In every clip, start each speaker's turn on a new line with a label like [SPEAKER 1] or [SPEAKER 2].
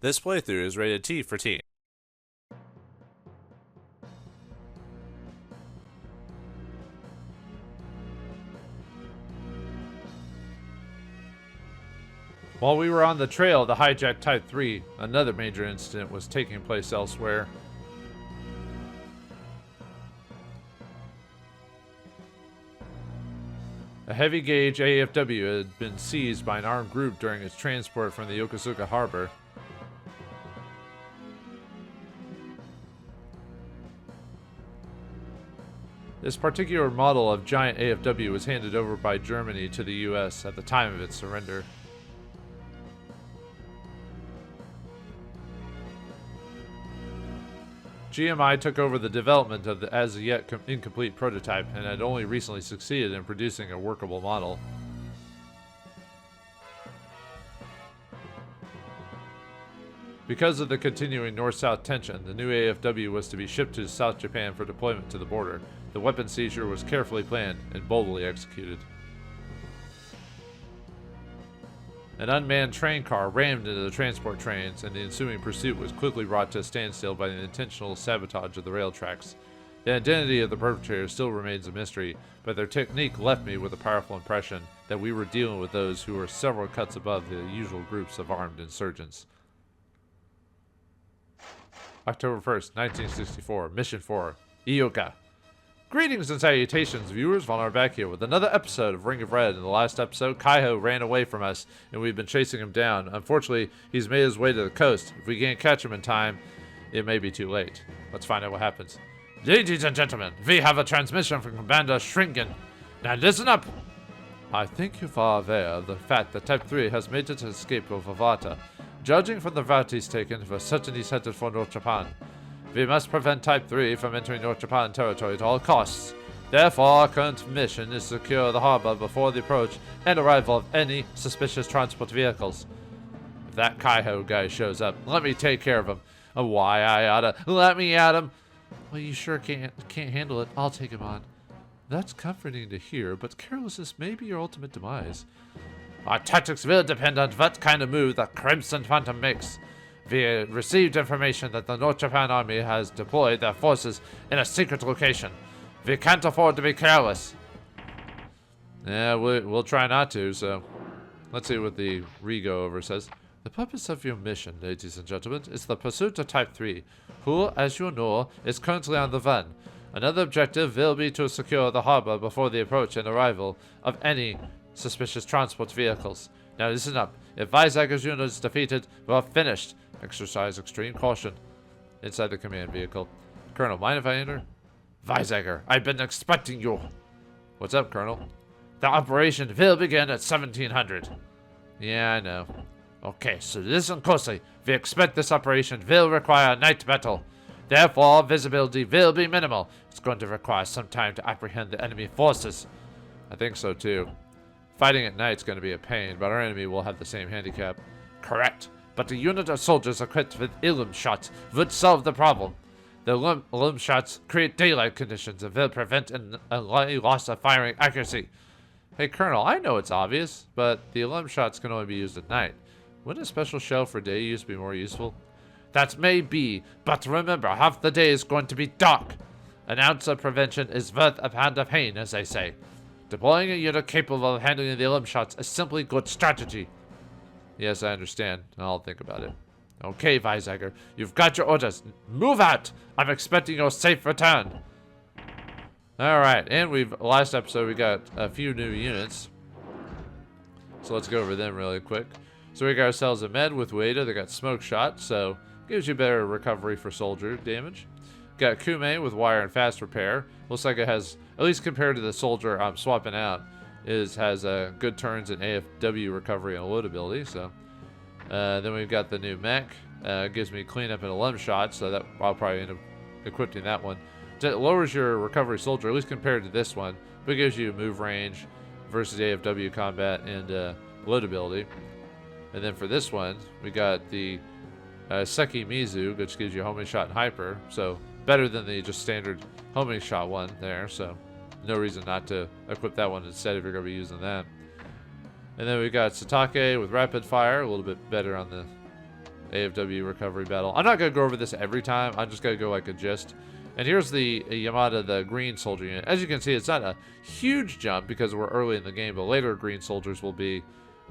[SPEAKER 1] This playthrough is rated T for teen.
[SPEAKER 2] While we were on the trail of the hijacked Type 3, another major incident was taking place elsewhere. A heavy-gauge AFW had been seized by an armed group during its transport from the Yokosuka harbor. This particular model of giant AFW was handed over by Germany to the US at the time of its surrender. GMI took over the development of the as yet incomplete prototype and had only recently succeeded in producing a workable model. Because of the continuing north-south tension, the new AFW was to be shipped to South Japan for deployment to the border. The weapon seizure was carefully planned and boldly executed. An unmanned train car rammed into the transport trains, and the ensuing pursuit was quickly brought to a standstill by the intentional sabotage of the rail tracks. The identity of the perpetrator still remains a mystery, but their technique left me with a powerful impression that we were dealing with those who were several cuts above the usual groups of armed insurgents. October 1st, 1964, Mission 4, Ioka. Greetings and salutations, viewers. Vauldemare back here with another episode of Ring of Red. In the last episode, Kaiho ran away from us, and we've been chasing him down. Unfortunately, he's made his way to the coast. If we can't catch him in time, it may be too late. Let's find out what happens. Ladies and gentlemen, we have a transmission from Commander Shrinken. Now listen up! I think you are aware of the fact that Type 3 has made its escape over water. Judging from the route he's taken, we're certainly headed for North Japan. We must prevent Type 3 from entering North Japan territory at all costs. Therefore, our current mission is to secure the harbor before the approach and arrival of any suspicious transport vehicles. If that Kaiho guy shows up, let me take care of him. Why I oughta let me at him. Well, you sure can't handle it. I'll take him on. That's comforting to hear, but carelessness may be your ultimate demise. Our tactics will depend on what kind of move the Crimson Phantom makes. We received information that the North Japan Army has deployed their forces in a secret location. We can't afford to be careless. Yeah, we'll try not to, so let's see what the Ringu over says. The purpose of your mission, ladies and gentlemen, is the pursuit of Type 3, who, as you know, is currently on the run. Another objective will be to secure the harbor before the approach and arrival of any suspicious transport vehicles. Now listen up. If Weisager's unit is defeated, we're finished. Exercise extreme caution. Inside the command vehicle. Colonel, mind if I enter? Weisager, I've been expecting you. What's up, Colonel? The operation will begin at 1700. Yeah, I know. Okay, so listen closely. We expect this operation will require a night battle. Therefore, visibility will be minimal. It's going to require some time to apprehend the enemy forces. I think so, too. Fighting at night's going to be a pain, but our enemy will have the same handicap. Correct. But a unit of soldiers equipped with illum shots would solve the problem. The illum shots create daylight conditions and will prevent a loss of firing accuracy. Hey, Colonel, I know it's obvious, but the illum shots can only be used at night. Wouldn't a special shell for day use be more useful? That may be, but remember, half the day is going to be dark. An ounce of prevention is worth a pound of pain, as they say. Deploying a unit capable of handling the illum shots is simply good strategy. Yes, I understand. I'll think about it. Okay, Weisager, you've got your orders. Move out! I'm expecting your safe return. Alright, and last episode we got a few new units. So let's go over them really quick. So we got ourselves a med with Reddo. They got smoke shot, so gives you better recovery for soldier damage. Got Kume with wire and fast repair. Looks like it has, at least compared to the soldier I'm swapping out, has good turns in AFW recovery and loadability. So then we've got the new mech. Gives me cleanup and a limb shot, so that I'll probably end up equipping that one. It lowers your recovery soldier, at least compared to this one, but it gives you move range versus AFW combat and loadability. And then for this one, we got the Seki Mizu, which gives you homing shot and hyper, so better than the just standard homing shot one there, so no reason not to equip that one instead if you're going to be using that. And then we got Satake with rapid fire, a little bit better on the AFW recovery battle. I'm not going to go over this every time. I'm just going to go like a gist. And here's the Yamada, the green soldier unit. As you can see, it's not a huge jump because we're early in the game, but later green soldiers will be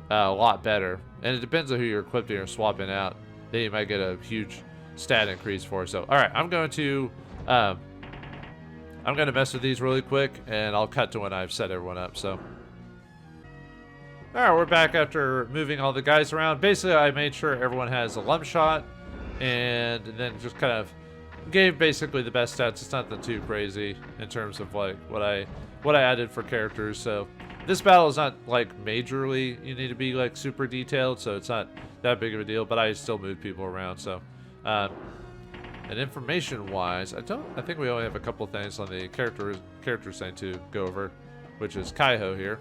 [SPEAKER 2] a lot better. And it depends on who you're equipping or swapping out. Then you might get a huge stat increase for. So, all right, I'm going to mess with these really quick, and I'll cut to when I've set everyone up. So, all right, we're back after moving all the guys around. Basically, I made sure everyone has a lump shot, and then just kind of gave basically the best stats. It's nothing too crazy in terms of like what I added for characters. So this battle is not like majorly you need to be like super detailed, so it's not that big of a deal. But I still moved people around. So, and information wise, I think we only have a couple things on the characters thing to go over, which is Kaiho here.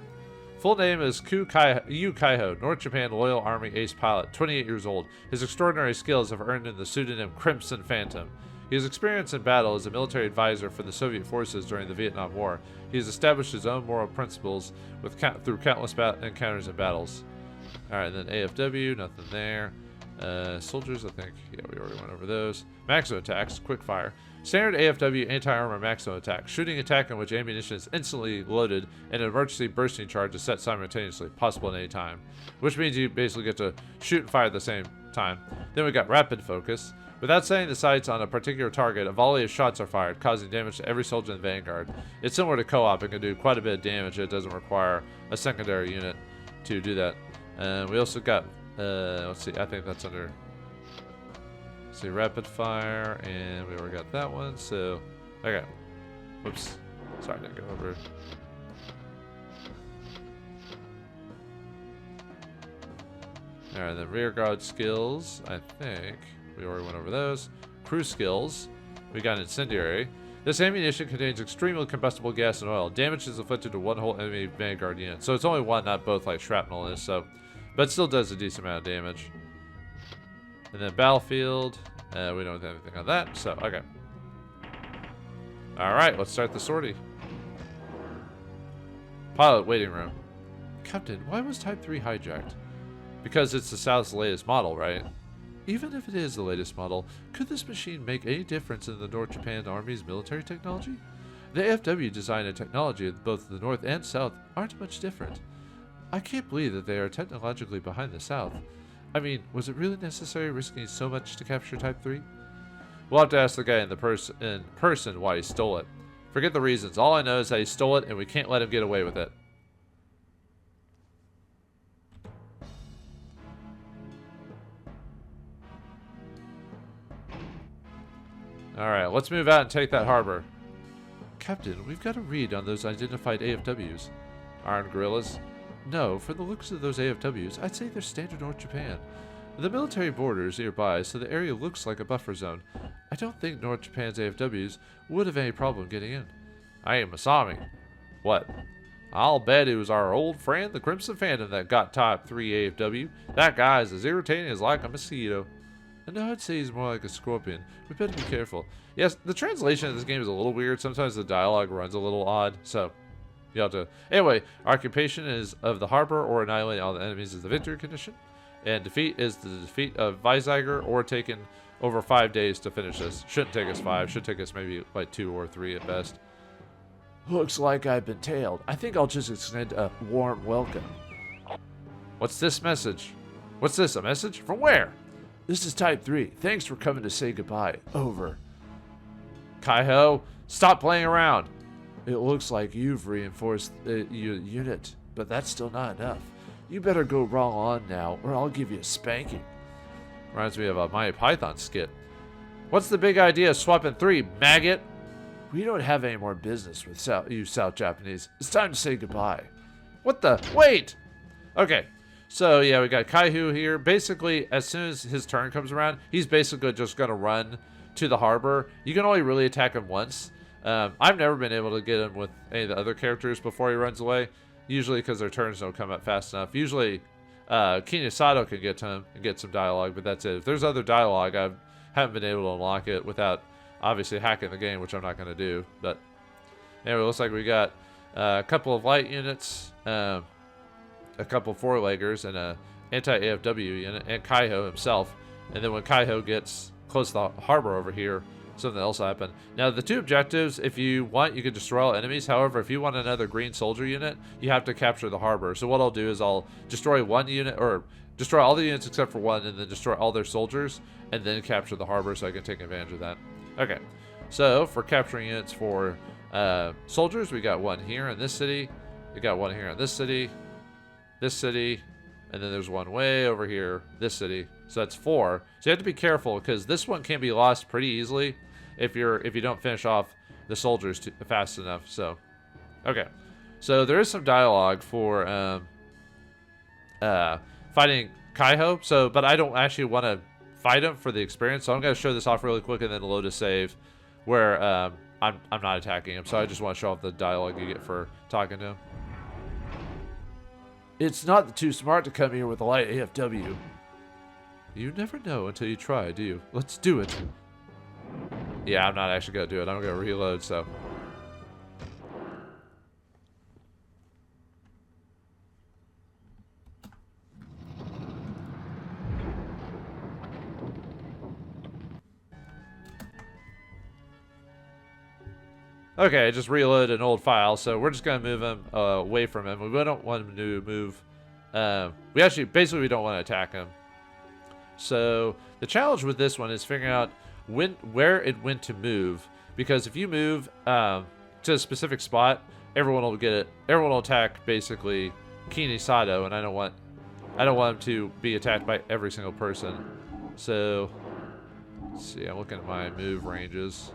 [SPEAKER 2] Full name is Yu Kaiho, North Japan Loyal Army ace pilot, 28 years old. His extraordinary skills have earned him the pseudonym Crimson Phantom. He has experience in battle as a military advisor for the Soviet forces during the Vietnam War. He has established his own moral principles through countless encounters and battles. Alright, then AFW, nothing there. Soldiers, I think, yeah, we already went over those. Maximum attacks, quick fire. Standard AFW anti-armor maximum attack. Shooting attack in which ammunition is instantly loaded and an emergency bursting charge is set simultaneously, possible at any time. Which means you basically get to shoot and fire at the same time. Then we got rapid focus. Without setting the sights on a particular target, a volley of shots are fired, causing damage to every soldier in the vanguard. It's similar to co-op and can do quite a bit of damage. It doesn't require a secondary unit to do that. We also got, let's see, I think that's under... See, rapid fire, and we already got that one, so, okay. Whoops. Sorry, I didn't go over. Alright, then rear guard skills, I think. We already went over those. Crew skills. We got incendiary. This ammunition contains extremely combustible gas and oil. Damage is inflicted to one whole enemy vanguard unit. So it's only one, not both like shrapnel is, so, but it still does a decent amount of damage. And then battlefield, we don't have anything on that, so, okay. Alright, let's start the sortie. Pilot waiting room. Captain, why was Type 3 hijacked? Because it's the South's latest model, right? Even if it is the latest model, could this machine make any difference in the North Japan Army's military technology? The AFW design and technology of both the North and South aren't much different. I can't believe that they are technologically behind the South. I mean, was it really necessary risking so much to capture Type 3? We'll have to ask the guy in person why he stole it. Forget the reasons. All I know is that he stole it and we can't let him get away with it. Alright, let's move out and take that harbor. Captain, we've got a read on those identified AFWs. Iron Gorillas? No, for the looks of those AFWs, I'd say they're standard North Japan. The military border is nearby, so the area looks like a buffer zone. I don't think North Japan's AFWs would have any problem getting in. Hey, Masami. What? I'll bet it was our old friend, the Crimson Phantom, that got Type 3 AFW. That guy is as irritating as like a mosquito. And no, I'd say he's more like a scorpion. We better be careful. Yes, the translation of this game is a little weird. Sometimes the dialogue runs a little odd, so you have to... Anyway, occupation is of the harbor or annihilating all the enemies is the victory condition. And defeat is the defeat of Weizsäcker or taken over 5 days to finish this. Shouldn't take us 5. Should take us maybe like 2 or 3 at best. Looks like I've been tailed. I think I'll just extend a warm welcome. What's this message? What's this, a message? From where? This is Type 3. Thanks for coming to say goodbye. Over. Kaiho, stop playing around. It looks like you've reinforced your unit, but that's still not enough. You better go wrong on now, or I'll give you a spanking. Reminds me of a Monty Python skit. What's the big idea of swapping 3, maggot? We don't have any more business with you South Japanese. It's time to say goodbye. What the? Wait! Okay. So, yeah, we got Kaiho here. Basically, as soon as his turn comes around, he's basically just going to run to the harbor. You can only really attack him once. I've never been able to get him with any of the other characters before he runs away. Usually because their turns don't come up fast enough. Usually, Kinasato can get to him and get some dialogue, but that's it. If there's other dialogue, I haven't been able to unlock it without, obviously, hacking the game, which I'm not going to do. But, anyway, it looks like we got a couple of light units, a couple 4-leggers and a anti-AFW unit, and Kaiho himself. And then when Kaiho gets close to the harbor over here, something else will happen. Now, the 2 objectives, if you want, you can destroy all enemies. However, if you want another green soldier unit, you have to capture the harbor. So what I'll do is I'll destroy 1 unit, or destroy all the units except for 1, and then destroy all their soldiers, and then capture the harbor so I can take advantage of that. Okay, so for capturing units for soldiers, we got 1 here in this city. We got 1 here in this city, and then there's 1 way over here, this city. So that's 4. So you have to be careful because this one can be lost pretty easily if you don't finish off the soldiers fast enough. So, okay. So there is some dialogue for fighting Kaiho. So, but I don't actually want to fight him for the experience. So I'm going to show this off really quick and then load a save where I'm not attacking him. So I just want to show off the dialogue you get for talking to him. It's not too smart to come here with a light AFW. You never know until you try, do you? Let's do it. Yeah, I'm not actually going to do it. I'm going to reload, so. Okay, I just reloaded an old file, so we're just going to move him away from him. We don't want him to move. Basically, we don't want to attack him. So the challenge with this one is figuring out where and when to move, because if you move to a specific spot, everyone will get it. Everyone will attack basically Kini Sato, and I don't want him to be attacked by every single person. So let's see, I'm looking at my move ranges.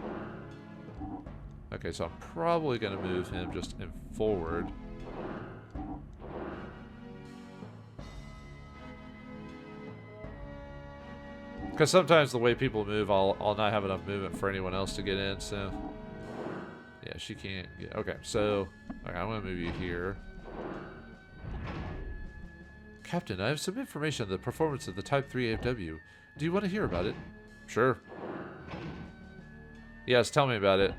[SPEAKER 2] Okay, so I'm probably gonna move him just in forward. Because sometimes the way people move, I'll not have enough movement for anyone else to get in, so. Yeah, she can't get, okay, so, okay, I'm gonna move you here. Captain, I have some information on the performance of the Type 3 AFW. Do you want to hear about it? Sure. Yes, tell me about it.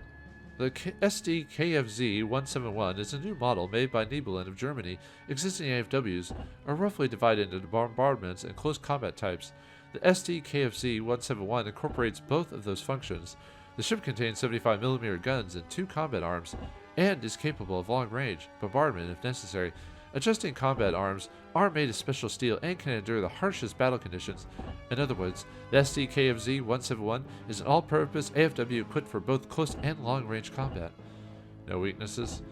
[SPEAKER 2] The SD-KFZ-171 is a new model made by Nibelin of Germany. Existing AFWs are roughly divided into bombardments and close combat types. The SD-KFZ-171 incorporates both of those functions. The ship contains 75mm guns and 2 combat arms, and is capable of long-range bombardment if necessary. Adjusting combat arms are made of special steel and can endure the harshest battle conditions. In other words, the SD-KFZ-171 is an all-purpose AFW equipped for both close and long-range combat. No weaknesses.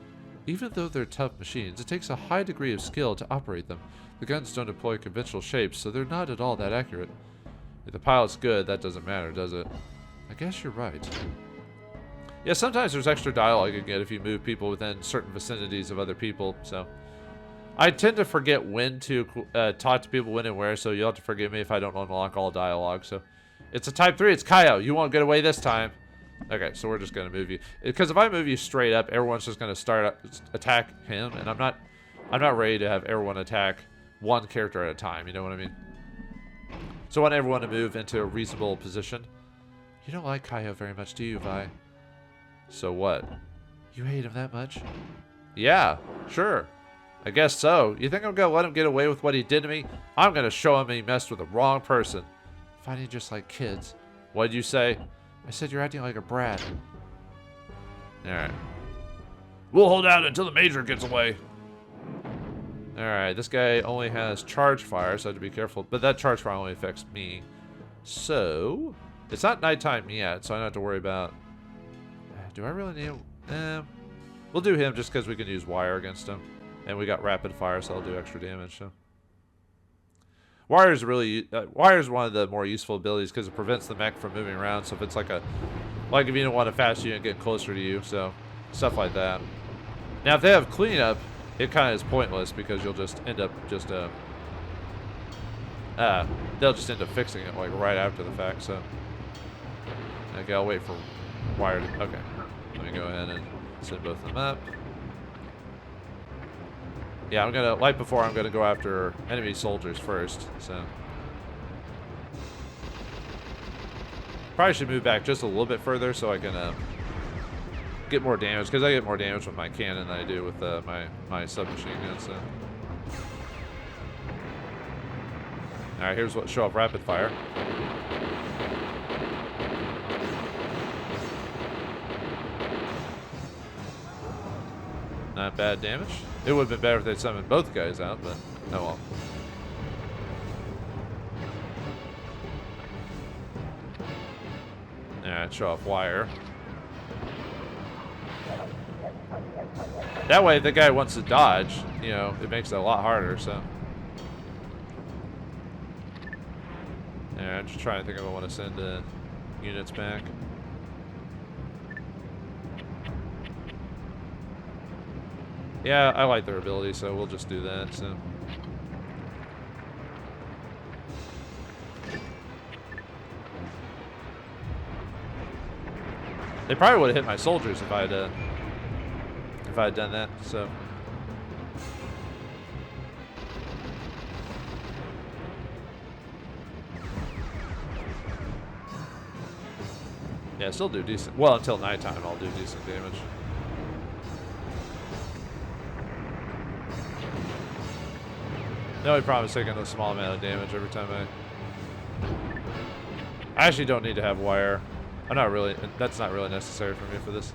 [SPEAKER 2] Even though they're tough machines, it takes a high degree of skill to operate them. The guns don't employ conventional shapes, so they're not at all that accurate. If the pilot's good, that doesn't matter, does it? I guess you're right. Yeah, sometimes there's extra dialogue you get if you move people within certain vicinities of other people, so. I tend to forget when to talk to people when and where, so you'll have to forgive me if I don't unlock all dialogue. So, it's a Type 3. It's Kaiho. You won't get away this time. Okay, so we're just going to move you. Because if I move you straight up, everyone's just going to attack him, and I'm not ready to have everyone attack one character at a time. You know what I mean? So I want everyone to move into a reasonable position. You don't like Kaiho very much, do you, Vi? So what? You hate him that much? Yeah, sure. I guess so. You think I'm going to let him get away with what he did to me? I'm going to show him he messed with the wrong person. Fighting just like kids. What'd you say? I said you're acting like a brat. Alright. We'll hold out until the Major gets away. Alright, this guy only has charge fire, so I have to be careful. But that charge fire only affects me. So, it's not nighttime yet, so I don't have to worry about... Do I really need him? We'll do him just because we can use wire against him. And we got rapid fire, so I'll do extra damage. So. Wire is one of the more useful abilities because it prevents the mech from moving around. So if it's like if you don't want a fast unit getting closer to you, so stuff like that. Now if they have cleanup, it kind of is pointless because you'll just end up they'll just end up fixing it like right after the fact. So okay, I'll wait for wire to. Okay, let me go ahead and send both of them up. Yeah, I'm gonna, like before, I'm gonna go after enemy soldiers first, so. Probably should move back just a little bit further so I can get more damage, because I get more damage with my cannon than I do with my submachine gun, so. Alright, here's what show off rapid fire. Not bad damage. It would have been better if they'd summoned both guys out, but oh well. Alright, show off wire. That way, if the guy wants to dodge, you know, it makes it a lot harder, so. Yeah, I'm just trying to think if I want to send units back. Yeah, I like their ability, so we'll just do that, so. They probably would have hit my soldiers if I'd done that, so. Yeah, still do decent. Well, until nighttime, I'll do decent damage. The only problem is taking a small amount of damage every time I actually don't need to have wire. I'm not really, that's not really necessary for me for this.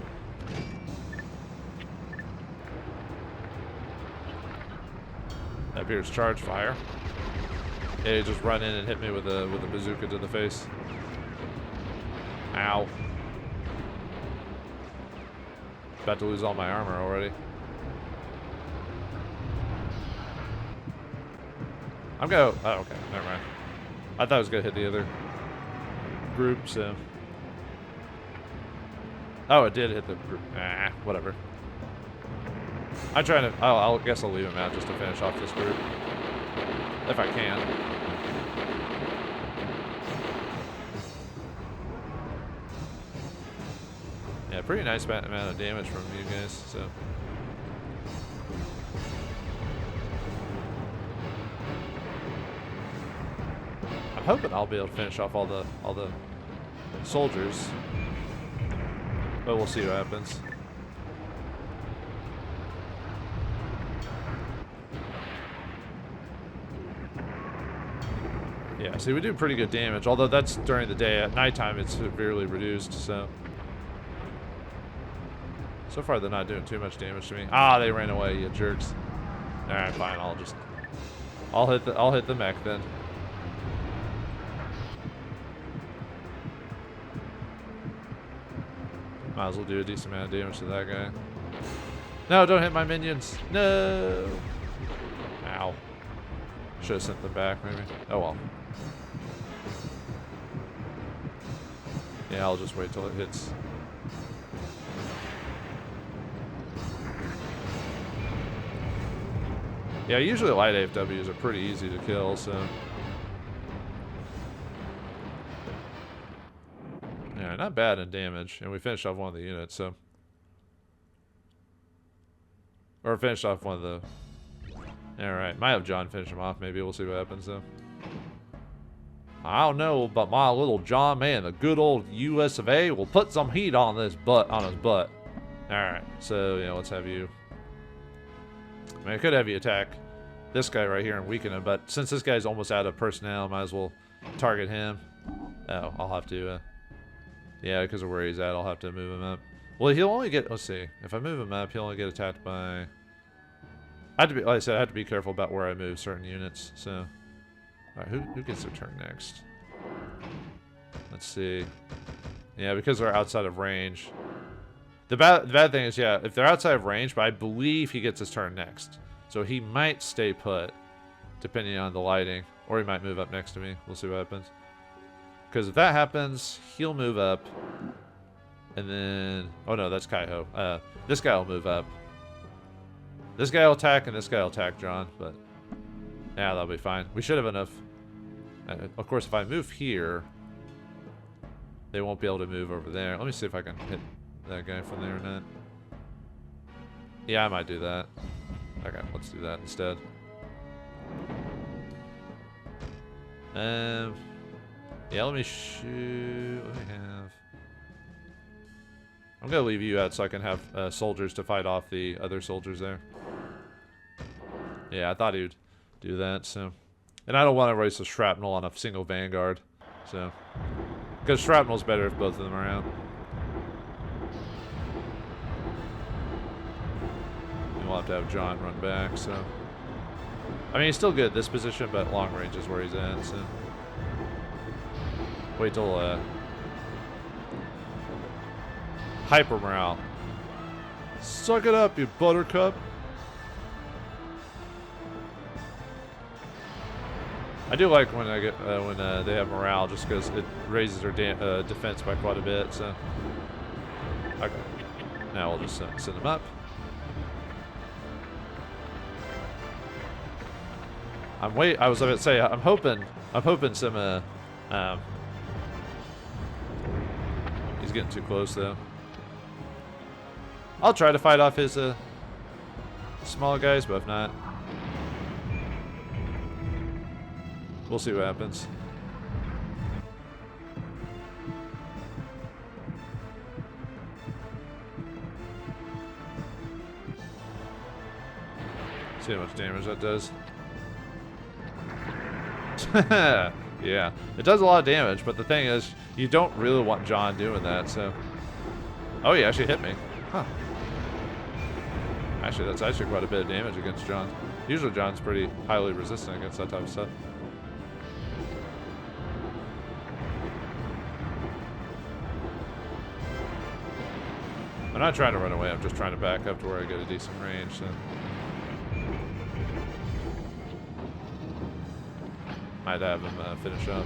[SPEAKER 2] That appears charge fire. Yeah, you just run in and hit me with a bazooka to the face. Ow. About to lose all my armor already. I'm gonna, oh, okay, never mind. I thought I was gonna hit the other group, so. Oh, it did hit the group. Ah, whatever. I'm trying to, I guess I'll leave him out just to finish off this group. If I can. Yeah, pretty nice amount of damage from you guys, so. I'm hoping I'll be able to finish off all the soldiers. But we'll see what happens. Yeah, see, we do pretty good damage, although that's during the day. At nighttime, it's severely reduced, so. So far, they're not doing too much damage to me. Ah, they ran away, you jerks. Alright, fine, I'll hit the mech then. Might as well do a decent amount of damage to that guy. No, don't hit my minions. No. Ow. Should have sent them back, maybe. Oh well. Yeah, I'll just wait till it hits. Yeah, usually light AFWs are pretty easy to kill, so. Yeah, not bad in damage. And we finished off one of the units, so. Or finished off one of the. Alright, might have John finish him off, maybe. We'll see what happens, though. I don't know, but my little John, man, the good old US of A will put some heat on this butt, on his butt. Alright, so, yeah, let's have you. I mean, I could have you attack this guy right here and weaken him, but since this guy's almost out of personnel, might as well target him. Oh, I'll have to, yeah, because of where he's at, I'll have to move him up. Well, he'll only get, let's see, if I move him up, he'll only get attacked by, I have to be, like I said, I have to be careful about where I move certain units, so. Alright, who gets their turn next? Let's see. Yeah, because they're outside of range. The bad thing is, yeah, if they're outside of range, but I believe he gets his turn next. So he might stay put, depending on the lighting. Or he might move up next to me. We'll see what happens. Because if that happens, he'll move up. And then... Oh no, that's Kaiho. This guy will move up. This guy will attack, and this guy will attack John. But, yeah, that'll be fine. We should have enough... of course, if I move here, they won't be able to move over there. Let me see if I can hit that guy from there or not. Yeah, I might do that. Okay, let's do that instead. Yeah, let me shoot. Let me have. I'm gonna leave you out so I can have soldiers to fight off the other soldiers there. Yeah, I thought he'd do that. So, And I don't want to waste a shrapnel on a single vanguard. So, because shrapnel's better if both of them are out. And we'll have to have John run back, so. I mean, he's still good at this position, but long range is where he's at, so. Wait till, hyper morale. Suck it up, you buttercup. I do like when I get when they have morale, just because it raises their defense by quite a bit. So, okay, now we'll just send them up. I was about to say I'm hoping some he's getting too close though. I'll try to fight off his small guys, but if not, we'll see what happens. See how much damage that does. Yeah, it does a lot of damage, but the thing is, you don't really want John doing that, so. Oh, he actually hit me. Huh. Actually, that's actually quite a bit of damage against John. Usually John's pretty highly resistant against that type of stuff. I'm not trying to run away, I'm just trying to back up to where I get a decent range, so. Might have him finish off.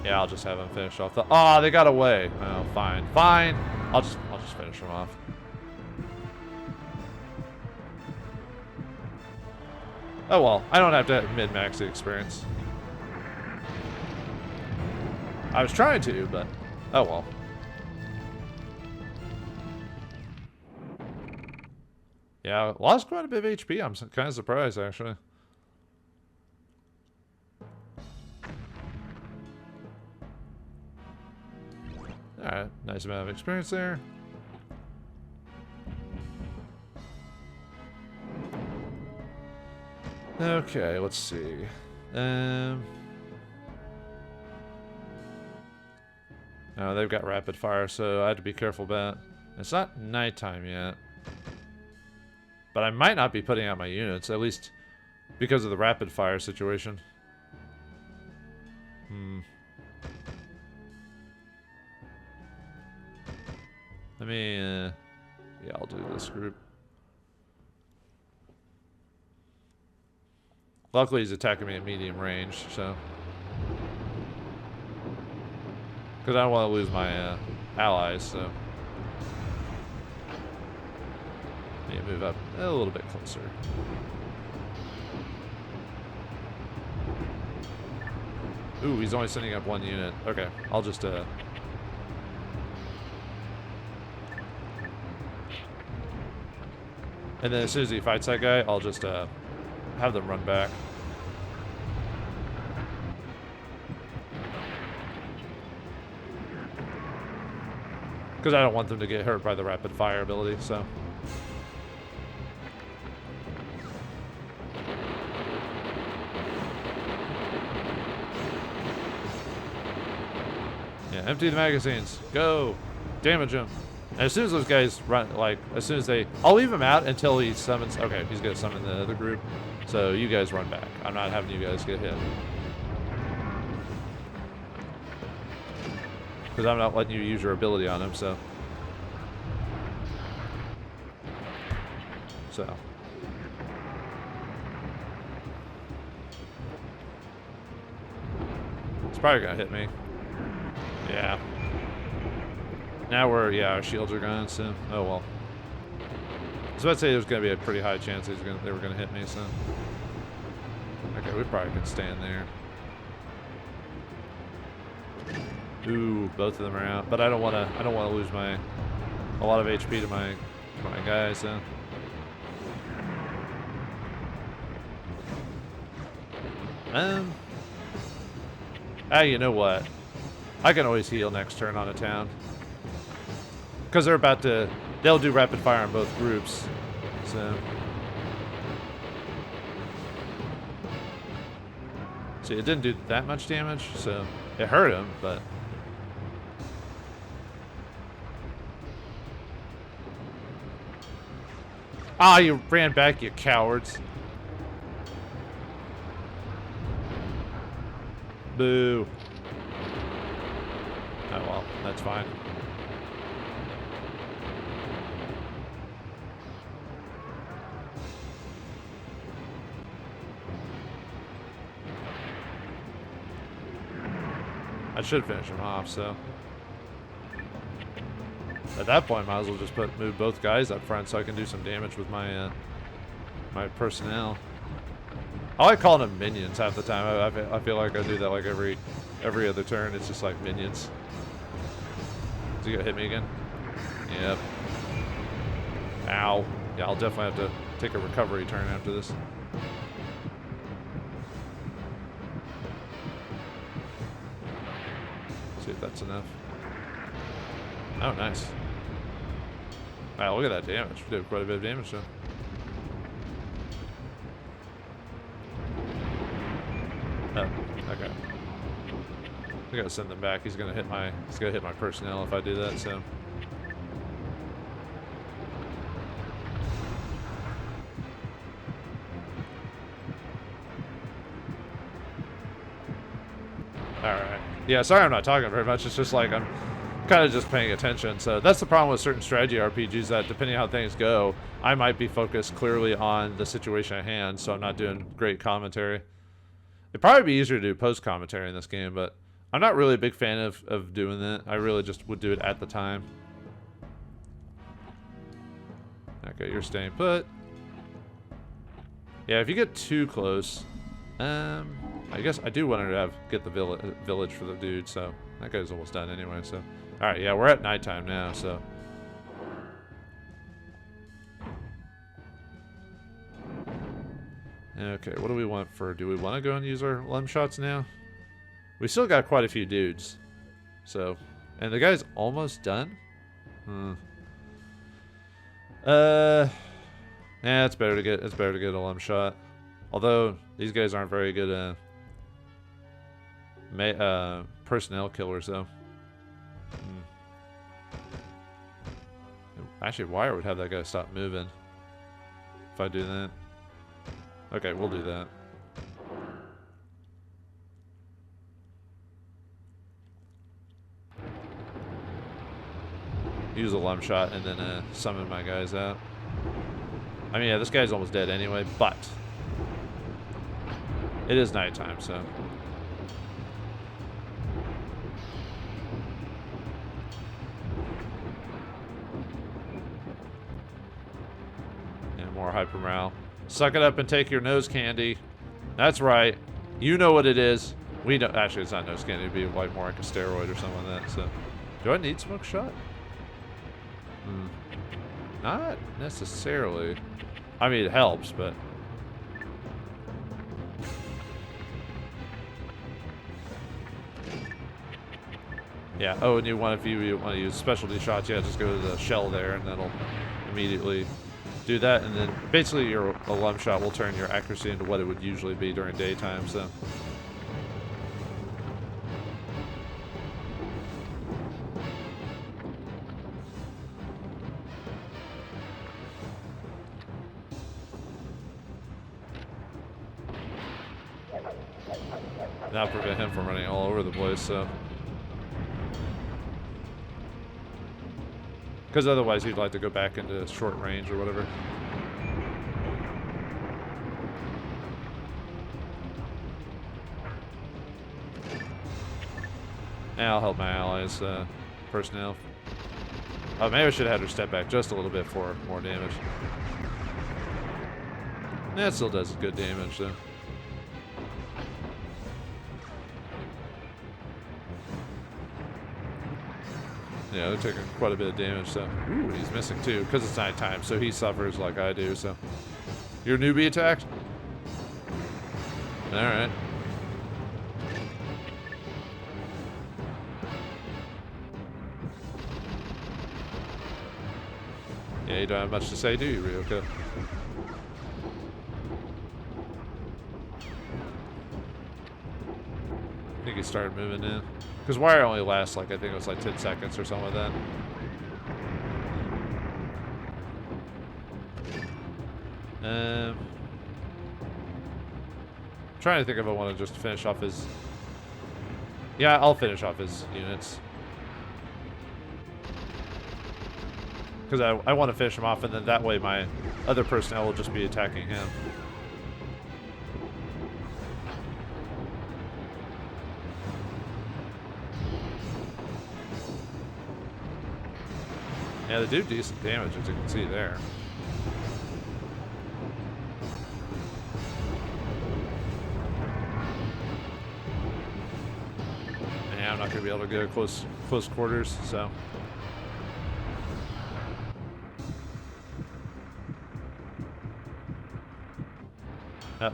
[SPEAKER 2] Yeah, I'll just have him finish off the. Oh, they got away. Oh, fine, fine. I'll just finish him off. Oh well, I don't have to min-max the experience. I was trying to, but oh well. Yeah, lost quite a bit of HP. I'm kind of surprised, actually. Alright, nice amount of experience there. Okay, let's see. Oh, they've got rapid fire, so I had to be careful about. It's not nighttime yet. But I might not be putting out my units, at least because of the rapid fire situation. Let me, yeah, I'll do this group. Luckily, he's attacking me at medium range, so. Because I don't want to lose my allies, so. Need to move up a little bit closer. Ooh, he's only sending up one unit. Okay, I'll just and then as soon as he fights that guy, I'll just have them run back. Because I don't want them to get hurt by the rapid fire ability, so. Empty the magazines. Go. Damage him. And as soon as those guys run, like, as soon as they... I'll leave him out until he summons... Okay, he's going to summon the other group. So you guys run back. I'm not having you guys get hit. Because I'm not letting you use your ability on him, so... It's probably going to hit me. Yeah. Now our shields are gone, so, oh well. I was about to say there's going to be a pretty high chance they were going to hit me, so. Okay, we probably can stand there. Ooh, both of them are out, but I don't want to lose a lot of HP to my guys, so. You know what? I can always heal next turn on a town. Because they'll do rapid fire on both groups. So, See, it didn't do that much damage, so it hurt him, but... Ah, you ran back, you cowards. Boo. Oh well, that's fine. I should finish him off, so. At that point, might as well just move both guys up front so I can do some damage with my my personnel. I like calling them minions half the time. I feel like I do that like every other turn. It's just like minions. Is he gonna hit me again? Yep. Ow. Yeah, I'll definitely have to take a recovery turn after this. See if that's enough. Oh, nice. Wow, look at that damage. We did quite a bit of damage though. Oh, okay. I gotta send them back. He's gonna hit my personnel if I do that, so. Alright. Yeah, sorry I'm not talking very much. It's just like I'm kind of just paying attention. So that's the problem with certain strategy RPGs, that depending on how things go, I might be focused clearly on the situation at hand, so I'm not doing great commentary. It'd probably be easier to do post-commentary in this game, but I'm not really a big fan of doing that. I really just would do it at the time. Okay, you're staying put. Yeah, if you get too close, I guess I do want to get the village for the dude, so that guy's almost done anyway, so. Alright, yeah, we're at nighttime now, so. Okay, what do we want for... Do we want to go and use our limb shots now? We still got quite a few dudes. So... And the guy's almost done? Yeah, it's better to get a limb shot. Although, these guys aren't very good personnel killers, though. Actually, Wire would have that guy stop moving. If I do that. Okay, we'll do that. Use a lump shot and then summon my guys out. I mean, yeah, this guy's almost dead anyway, but it is nighttime, so. And more hyper morale. Suck it up and take your nose candy. That's right. You know what it is. We don't. Actually, it's not nose candy. It'd be like more like a steroid or something like that. So, do I need smoke shot? Not necessarily. I mean, it helps, but. Yeah. Oh, and you want you want to use specialty shots? Yeah, just go to the shell there, and that'll immediately do that, and then basically your lump shot will turn your accuracy into what it would usually be during daytime, so. Now prevent him from running all over the place, so. Because otherwise he'd like to go back into short range or whatever. And I'll help my allies' personnel. Oh, maybe I should have had her step back just a little bit for more damage. That still does good damage, though. Yeah, they're taking quite a bit of damage, so. Ooh, he's missing too, because it's nighttime, so he suffers like I do, so. Your newbie attacked? Alright. Yeah, you don't have much to say, do you, Ryoka? I think he started moving in. Because wire only lasts, like, I think it was like 10 seconds or something like that. Trying to think if I want to just finish off his... Yeah, I'll finish off his units. Because I want to finish him off, and then that way my other personnel will just be attacking him. Yeah, they do decent damage, as you can see there. Yeah, I'm not going to be able to get a close quarters, so... Yep.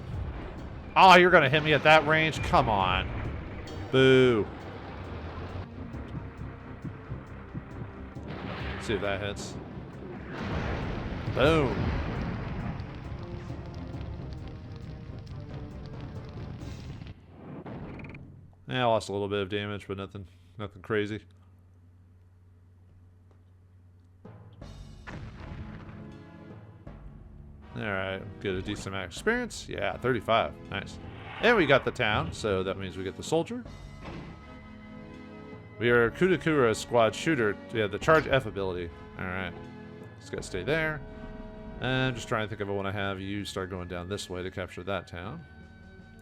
[SPEAKER 2] Oh, you're going to hit me at that range? Come on. Boo. See if that hits. Boom. Yeah, I lost a little bit of damage, but nothing crazy. Alright, get a decent amount of experience. Yeah, 35. Nice. And we got the town, so that means we get the soldier. We are Kudakura squad shooter. We have the charge F ability. Alright. Just gotta stay there. And I'm just trying to think if I want to have you start going down this way to capture that town.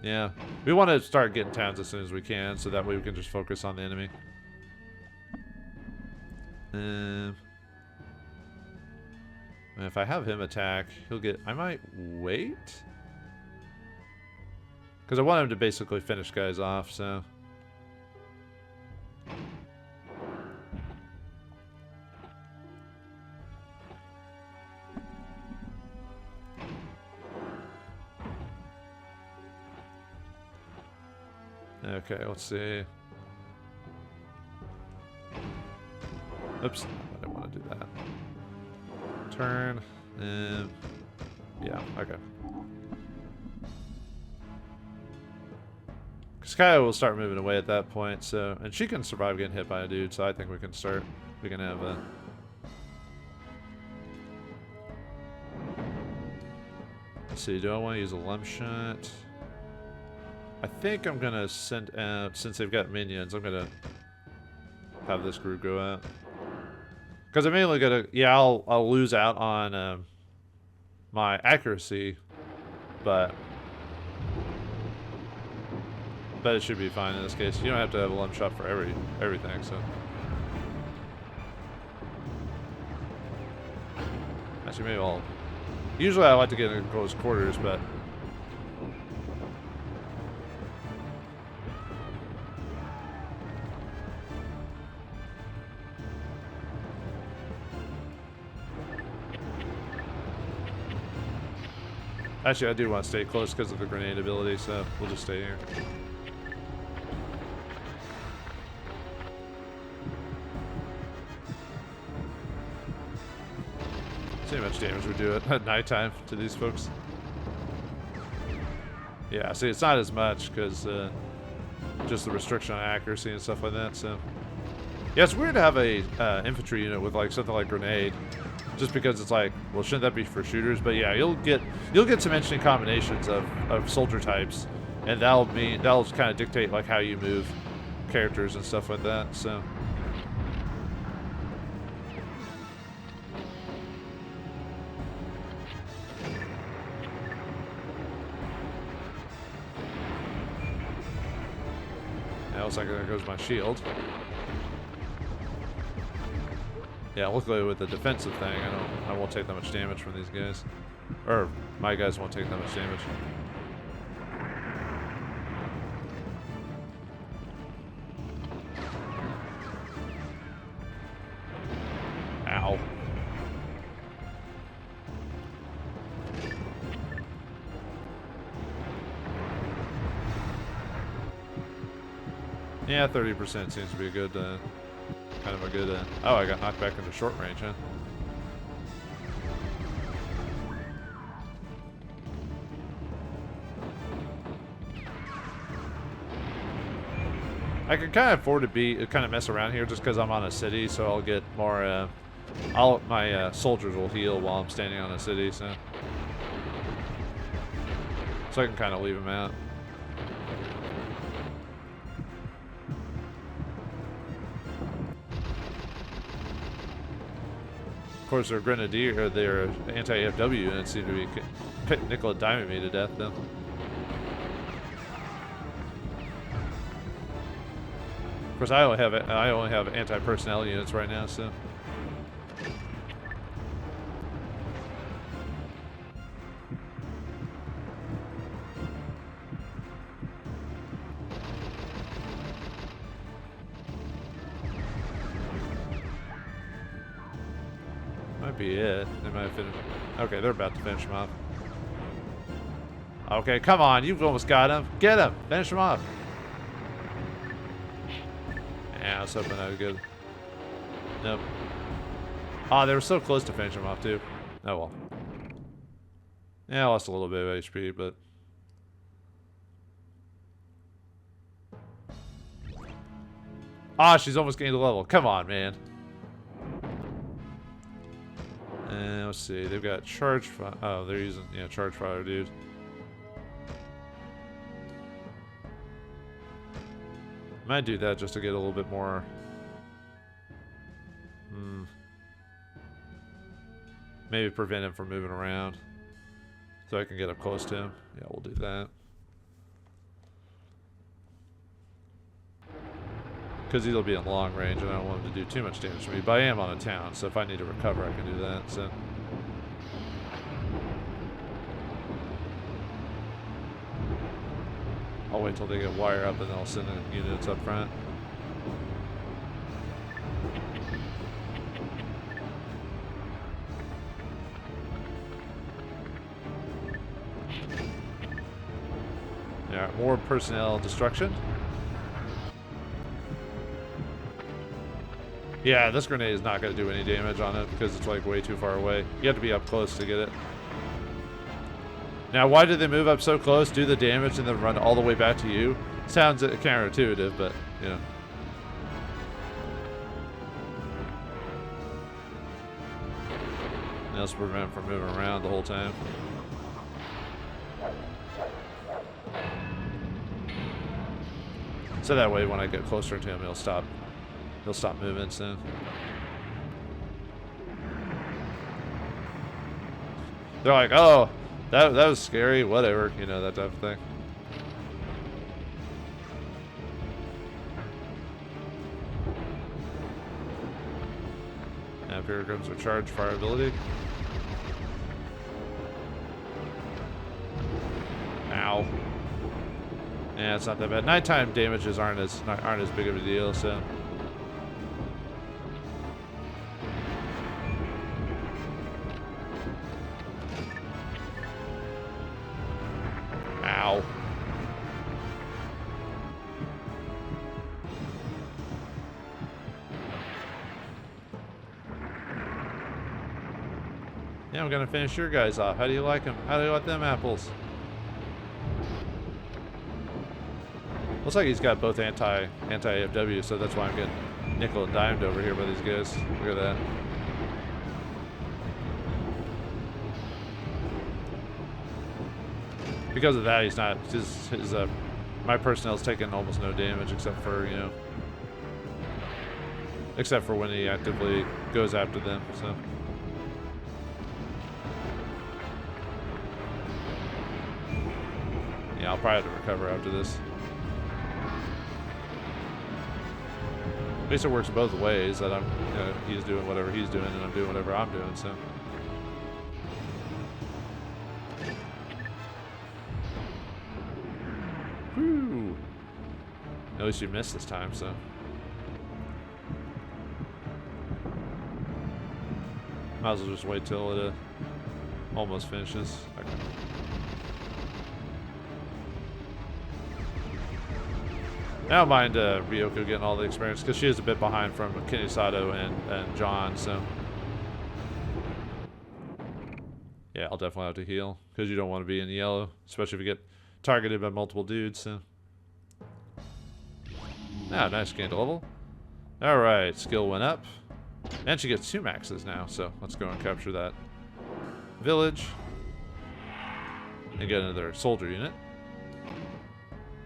[SPEAKER 2] Yeah. We want to start getting towns as soon as we can, so that way we can just focus on the enemy. And if I have him attack, he'll get... I might wait? Because I want him to basically finish guys off, so... Okay, let's see. Oops, I didn't want to do that. Turn, and yeah, okay. Because Kaiho will start moving away at that point, so, and she can survive getting hit by a dude, so I think we can have a... Let's see, do I want to use a lump shot? I think I'm gonna send out, since they've got minions, I'm gonna have this group go out. Because I'm mainly gonna, yeah, I'll lose out on my accuracy, but it should be fine in this case. You don't have to have a lump shot for everything, so. Actually, maybe I'll. Usually I like to get in close quarters, but. Actually, I do want to stay close because of the grenade ability, so we'll just stay here. See how much damage we do at nighttime to these folks. Yeah, see, it's not as much because just the restriction on accuracy and stuff like that, so. Yeah, it's weird to have a infantry unit with like something like grenade. Just because it's like, well, shouldn't that be for shooters? But yeah, you'll get some interesting combinations of soldier types, and that'll kind of dictate like how you move characters and stuff like that. So. Yeah, looks like there goes my shield. Yeah, luckily with the defensive thing, I won't take that much damage from these guys. Or, my guys won't take that much damage. Ow. Yeah, 30% seems to be a good... kind of a good, oh, I got knocked back into short range, huh? I can kind of afford to be kind of mess around here just because I'm on a city, so I'll get more. My soldiers will heal while I'm standing on a city, so I can kind of leave them out. Of course, their grenadier, or their anti-FW units seem to be nickel and diming me to death, though. Of course, I only have anti-personnel units right now, so. Might be it. They might finish. Okay, they're about to finish him off. Okay, come on, you've almost got him. Get him. Finish him off. Yeah, I was hoping that was good. Nope. Oh, they were so close to finishing him off, too. Oh, well. Yeah, I lost a little bit of HP, but... Ah, she's almost gained a level. Come on, man. And let's see. They've got charge fire. Oh, they're using, yeah, charge fire, dude. Might do that just to get a little bit more. Maybe prevent him from moving around, so I can get up close to him. Yeah, we'll do that. Because he'll be in long range, and I don't want him to do too much damage to me. But I am on a town, so if I need to recover, I can do that. So. I'll wait till they get wire up, and then I'll send in units up front. Alright, more personnel destruction. Yeah, this grenade is not going to do any damage on it because it's like way too far away. You have to be up close to get it. Now, why did they move up so close, do the damage, and then run all the way back to you? Sounds counterintuitive, but, you know. And also prevent from moving around the whole time. So that way, when I get closer to him, he'll stop moving soon. They're like, oh, that was scary, whatever, you know, that type of thing. And here comes our charge fire ability. Ow. Yeah, it's not that bad. Nighttime damages aren't as big of a deal, so. Ow. Yeah, I'm gonna finish your guys off. How do you like them? How do you like them apples? Looks like he's got both anti-FW, so that's why I'm getting nickel and dimed over here by these guys. Look at that. Because of that, he's not my personnel's taking almost no damage except for, you know, except for when he actively goes after them. So. Yeah, I'll probably have to recover after this. At least it works both ways, that he's doing whatever he's doing and I'm doing whatever I'm doing, so. Whew. At least you missed this time, so. Might as well just wait till it almost finishes. Okay. I don't mind Ryoko getting all the experience because she is a bit behind from Kinisato and John, so. Yeah, I'll definitely have to heal because you don't want to be in yellow, especially if you get targeted by multiple dudes, so. Ah, nice, gained a level. Alright, skill went up. And she gets 2 maxes now, so let's go and capture that village. And get another soldier unit.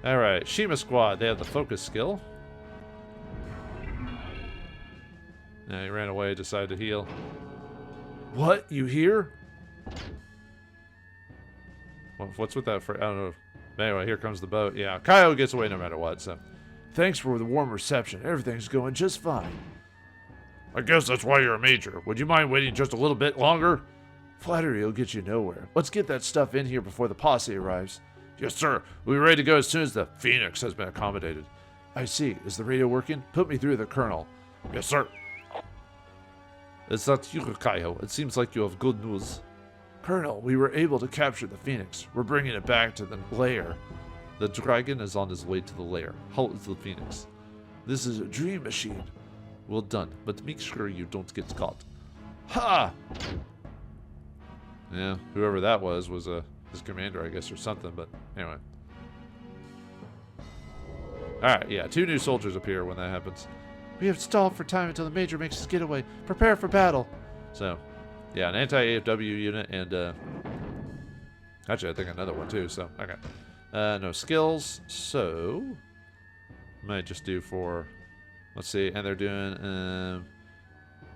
[SPEAKER 2] Alright, Shima Squad, they have the focus skill. Yeah, he ran away, decided to heal. What? You here? What's with that? I don't know. Anyway, here comes the boat. Yeah, Kaiho gets away no matter what, so. Thanks for the warm reception. Everything's going just fine. I guess that's why you're a major. Would you mind waiting just a little bit longer? Flattery will get you nowhere. Let's get that stuff in here before the posse arrives. Yes, sir. We'll be ready to go as soon as the Phoenix has been accommodated. I see. Is the radio working? Put me through the colonel. Yes, sir. Is that you, Kaiho? It seems like you have good news. Colonel, we were able to capture the Phoenix. We're bringing it back to the lair. The dragon is on his way to the lair. How is the Phoenix? This is a dream machine. Well done, but make sure you don't get caught. Ha! Yeah, whoever that was his commander, I guess, or something, but anyway. Alright, yeah, 2 new soldiers appear when that happens. We have stalled for time until the major makes his getaway. Prepare for battle. So, yeah, an anti-AFW unit and, actually, I think another one too, so, okay. No skills, so, might just do for, let's see, and they're doing,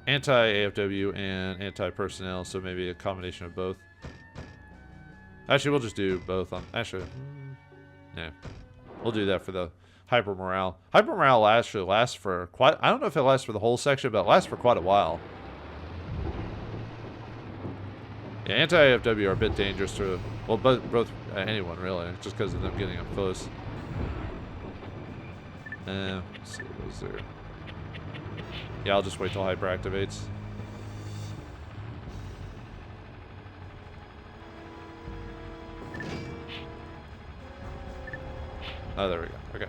[SPEAKER 2] anti-AFW and anti-personnel, so maybe a combination of both. Actually, we'll just do both on, actually, yeah, we'll do that for the hyper morale. Hyper morale lasts for quite, I don't know if it lasts for the whole section, but it lasts for quite a while. Yeah, anti-AFW are a bit dangerous to, well, both anyone really, just because of them getting up close. Let's see, what is there? Yeah, I'll just wait till hyper activates. Oh, there we go. Okay.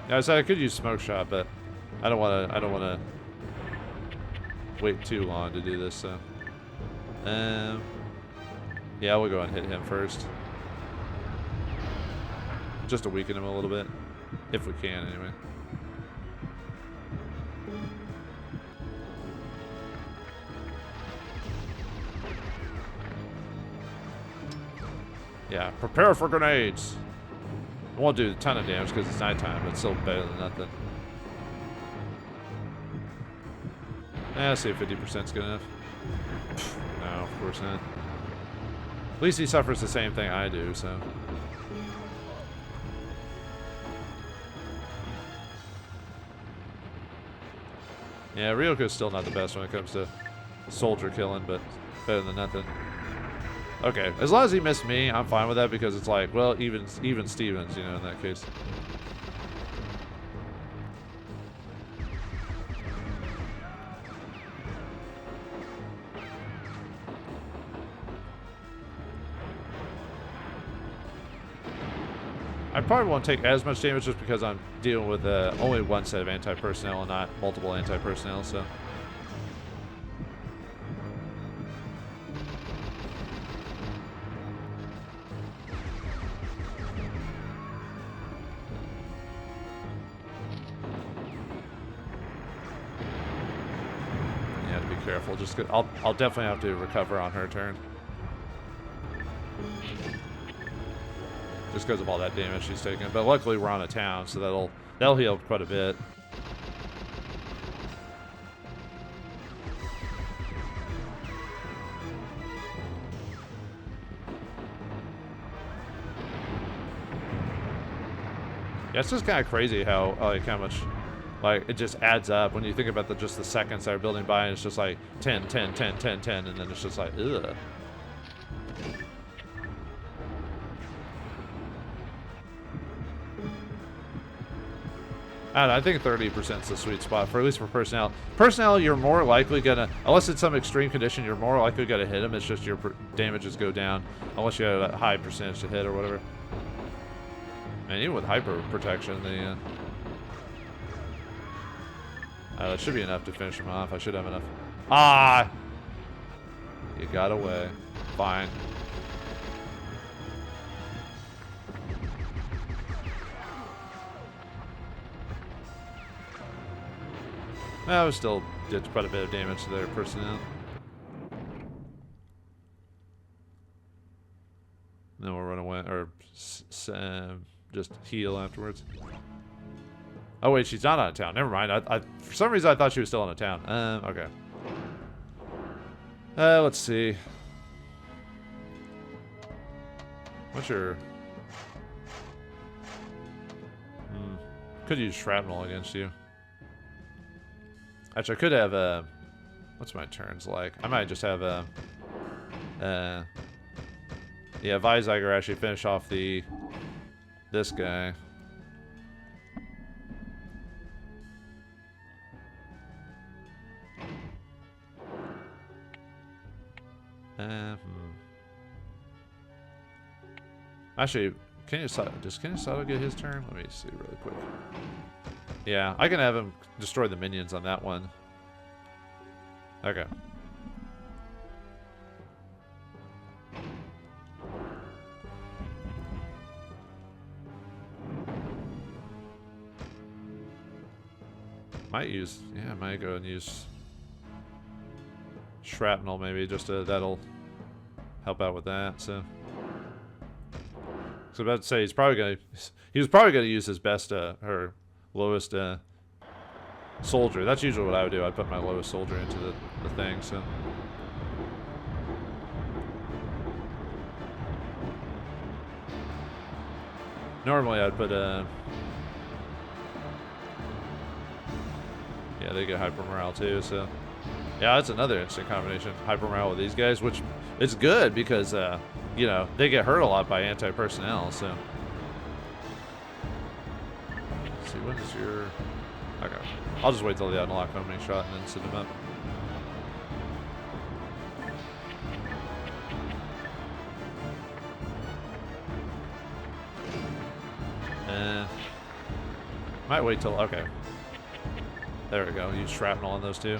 [SPEAKER 2] Yeah, I said I could use smoke shot, but I don't want to wait too long to do this. So, yeah, we'll go and hit him first, just to weaken him a little bit, if we can, anyway. Yeah, prepare for grenades. It won't do a ton of damage because it's nighttime, but it's still better than nothing. Yeah, I'll see if 50% is good enough. No, of course not. At least he suffers the same thing I do, so. Yeah, Ryoko's still not the best when it comes to soldier killing, but better than nothing. Okay, as long as he missed me, I'm fine with that because it's like, well, even Stevens, you know, in that case. I probably won't take as much damage just because I'm dealing with only one set of anti-personnel and not multiple anti-personnel, so. Careful, just I'll definitely have to recover on her turn, just because of all that damage she's taking. But luckily we're on a town, so that'll heal quite a bit. Yeah, it's just kind of crazy how much. Like, it just adds up when you think about just the seconds that are building by, and it's just like 10, 10, 10, 10, 10, and then it's just like, ugh. I don't know, I think 30% is the sweet spot, for at least for personnel. Personnel, you're more likely gonna, unless it's some extreme condition, you're more likely gonna hit them. It's just your damages go down, unless you have a high percentage to hit or whatever. And even with hyper protection, that should be enough to finish him off. I should have enough. Ah! You got away. Fine. That was still did quite a bit of damage to their personnel. Then we'll run away, or just heal afterwards. Oh wait, she's not out of town. Never mind. I for some reason I thought she was still out of town. Okay. Let's see. What's your? Could use shrapnel against you. Actually, I could have what's my turns like? I might just have yeah, Weizsäcker actually finish off this guy. Actually, does Kenyasato get his turn? Let me see really quick. Yeah, I can have him destroy the minions on that one. Okay. I might go and use shrapnel maybe, just that'll help out with that. So I was about to say he was probably gonna use his best her lowest soldier. That's usually what I would do. I'd put my lowest soldier into the thing. So normally I'd put yeah, they get hyper morale too, so yeah, that's another interesting combination. Hyper morale with these guys, which is good because you know, they get hurt a lot by anti-personnel, so let's see, when is your okay. I'll just wait till they unlock opening shot and then send them up. Might wait till okay. There we go. Use shrapnel on those two.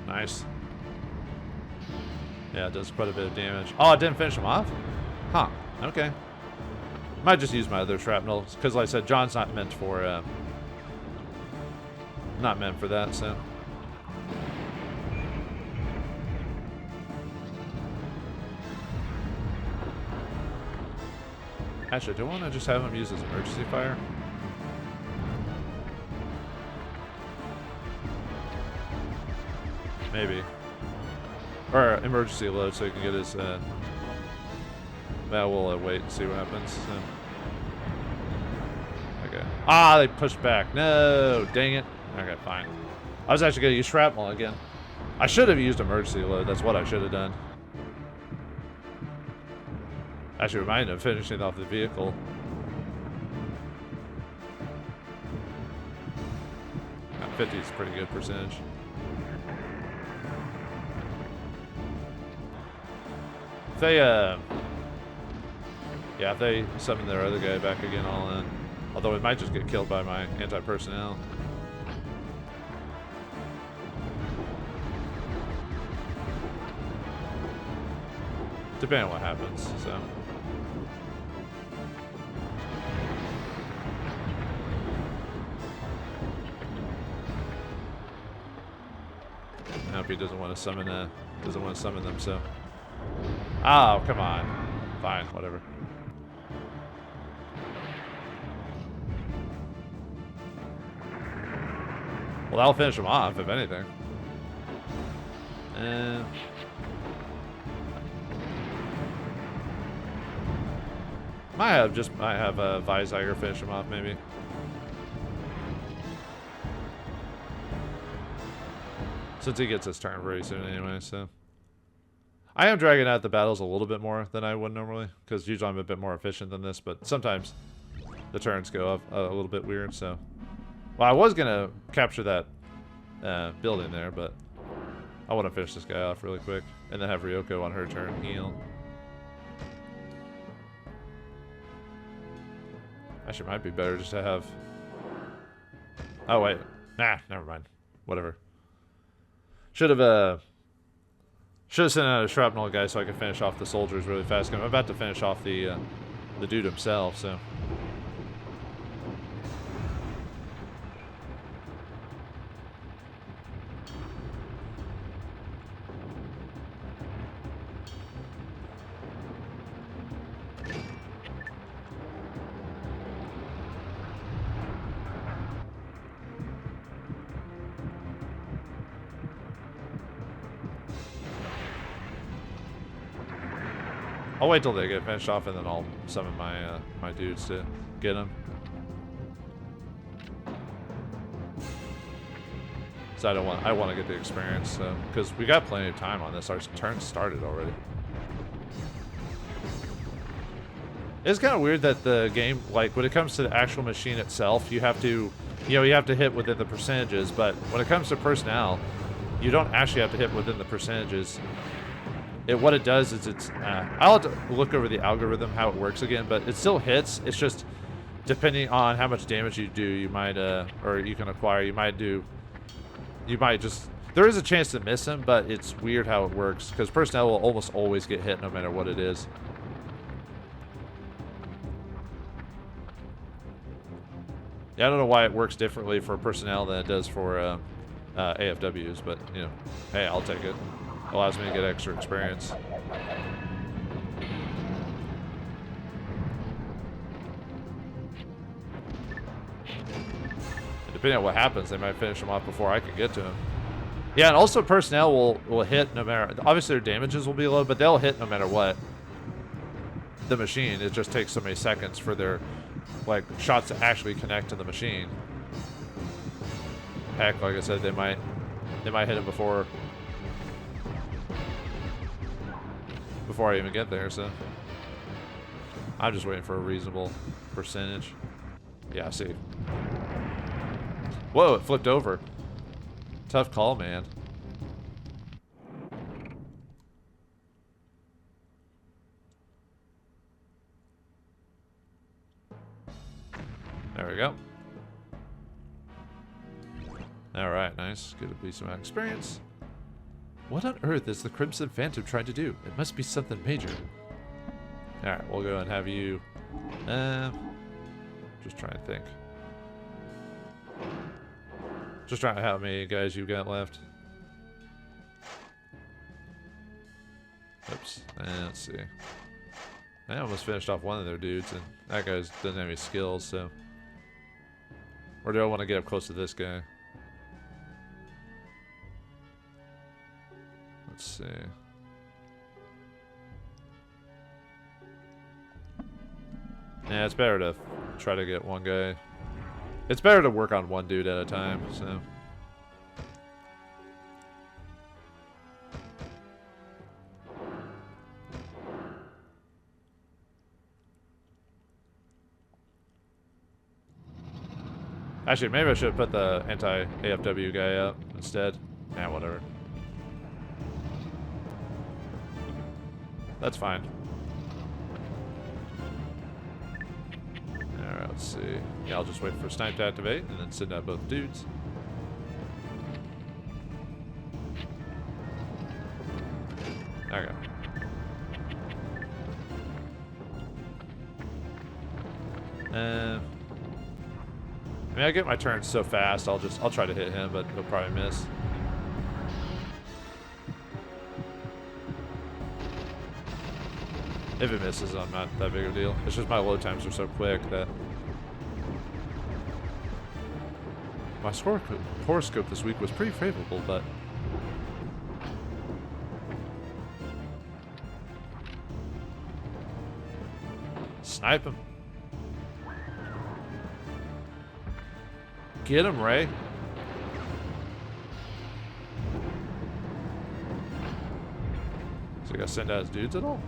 [SPEAKER 2] Nice. Yeah, it does quite a bit of damage. Oh, it didn't finish him off? Huh. Okay. Might just use my other shrapnel because, like I said, John's not meant for that. So. Actually, do I want to just have him use his emergency fire? Maybe. Or emergency load so he can get his, well, we'll wait and see what happens. So. Okay. Ah, they pushed back. No, dang it. Okay, fine. I was actually going to use shrapnel again. I should have used emergency load. That's what I should have done. Actually, remind him of finishing off the vehicle. Got 50 is a pretty good percentage. If they, yeah, if they summon their other guy back again, all in. Although it might just get killed by my anti-personnel. Depending on what happens, so. I hope he doesn't want to summon them, so. Oh, come on. Fine, whatever. Well, that'll finish him off, if anything. Might have Weizsäcker finish him off, maybe. Since he gets his turn very soon anyway, so. I am dragging out the battles a little bit more than I would normally, because usually I'm a bit more efficient than this, but sometimes the turns go up a little bit weird, so. Well, I was going to capture that building there, but I want to finish this guy off really quick, and then have Ryoko on her turn heal. Actually, it might be better just to have... Oh, wait. Nah, never mind. Whatever. Should have Should have sent out a shrapnel guy so I could finish off the soldiers really fast. I'm about to finish off the dude himself, so. I'll wait till they get finished off, and then I'll summon my my dudes to get them. So I want to get the experience, so because we got plenty of time on this. Our turn started already. It's kind of weird that the game, like when it comes to the actual machine itself, you have to, you have to hit within the percentages. But when it comes to personnel, you don't actually have to hit within the percentages. What it does is I'll have to look over the algorithm how it works again, but it still hits. It's just depending on how much damage you do, you might or you can acquire, you might just, there is a chance to miss him, but it's weird how it works because personnel will almost always get hit no matter what it is. Yeah, I don't know why it works differently for personnel than it does for AFWs, but hey, I'll take it. Allows me to get extra experience. And depending on what happens, they might finish him off before I can get to him. Yeah, and also personnel will hit no matter, obviously their damages will be low, but they'll hit no matter what. The machine, it just takes so many seconds for their shots to actually connect to the machine. Heck, like I said, they might hit him before I even get there, so I'm just waiting for a reasonable percentage. Yeah, I see. Whoa, it flipped over. Tough call, man. There we go. Alright, nice. Get a decent amount of experience. What on earth is the Crimson Phantom trying to do? It must be something major. Alright, we'll go and have you... just trying to think. Just trying to how many guys you've got left. Oops. Let's see. I almost finished off one of their dudes, and that guy doesn't have any skills, so... Or do I want to get up close to this guy? Let's see. Yeah, it's better to try to get one guy. It's better to work on one dude at a time, so. Actually, maybe I should have put the anti-AFW guy up instead. Nah, whatever. That's fine. Alright, let's see. Yeah, I'll just wait for snipe to activate and then send out both dudes. Okay. I mean, I get my turns so fast, I'll try to hit him, but he'll probably miss. If it misses, I'm not that big of a deal. It's just my load times are so quick that... My horoscope this week was pretty favorable, but... Snipe him. Get him, Ray. So you gotta send out his dudes at all?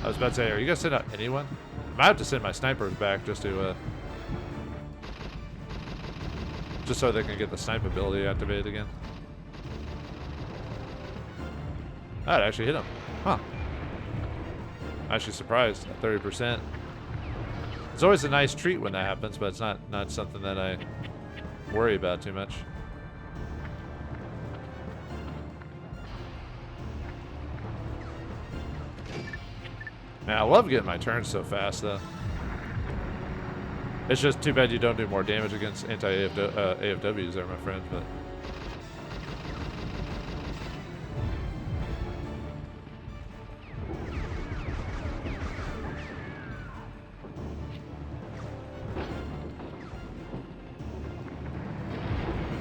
[SPEAKER 2] I was about to say, are you gonna send out anyone? I might have to send my snipers back just to, just so they can get the snipe ability activated again. That actually hit him. Huh. Actually surprised at 30%. It's always a nice treat when that happens, but it's not something that I worry about too much. Man, I love getting my turns so fast, though. It's just too bad you don't do more damage against anti-AFWs there, my friend, but...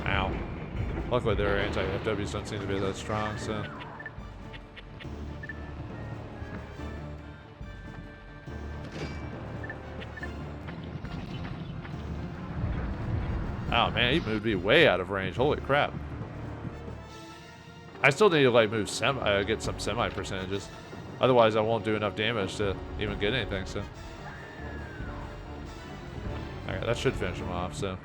[SPEAKER 2] Ow. Luckily, their anti-AFWs don't seem to be that strong, so... Oh man, he moved me way out of range. Holy crap. I still need to like move get some semi percentages. Otherwise I won't do enough damage to even get anything, so. Alright, that should finish him off, so.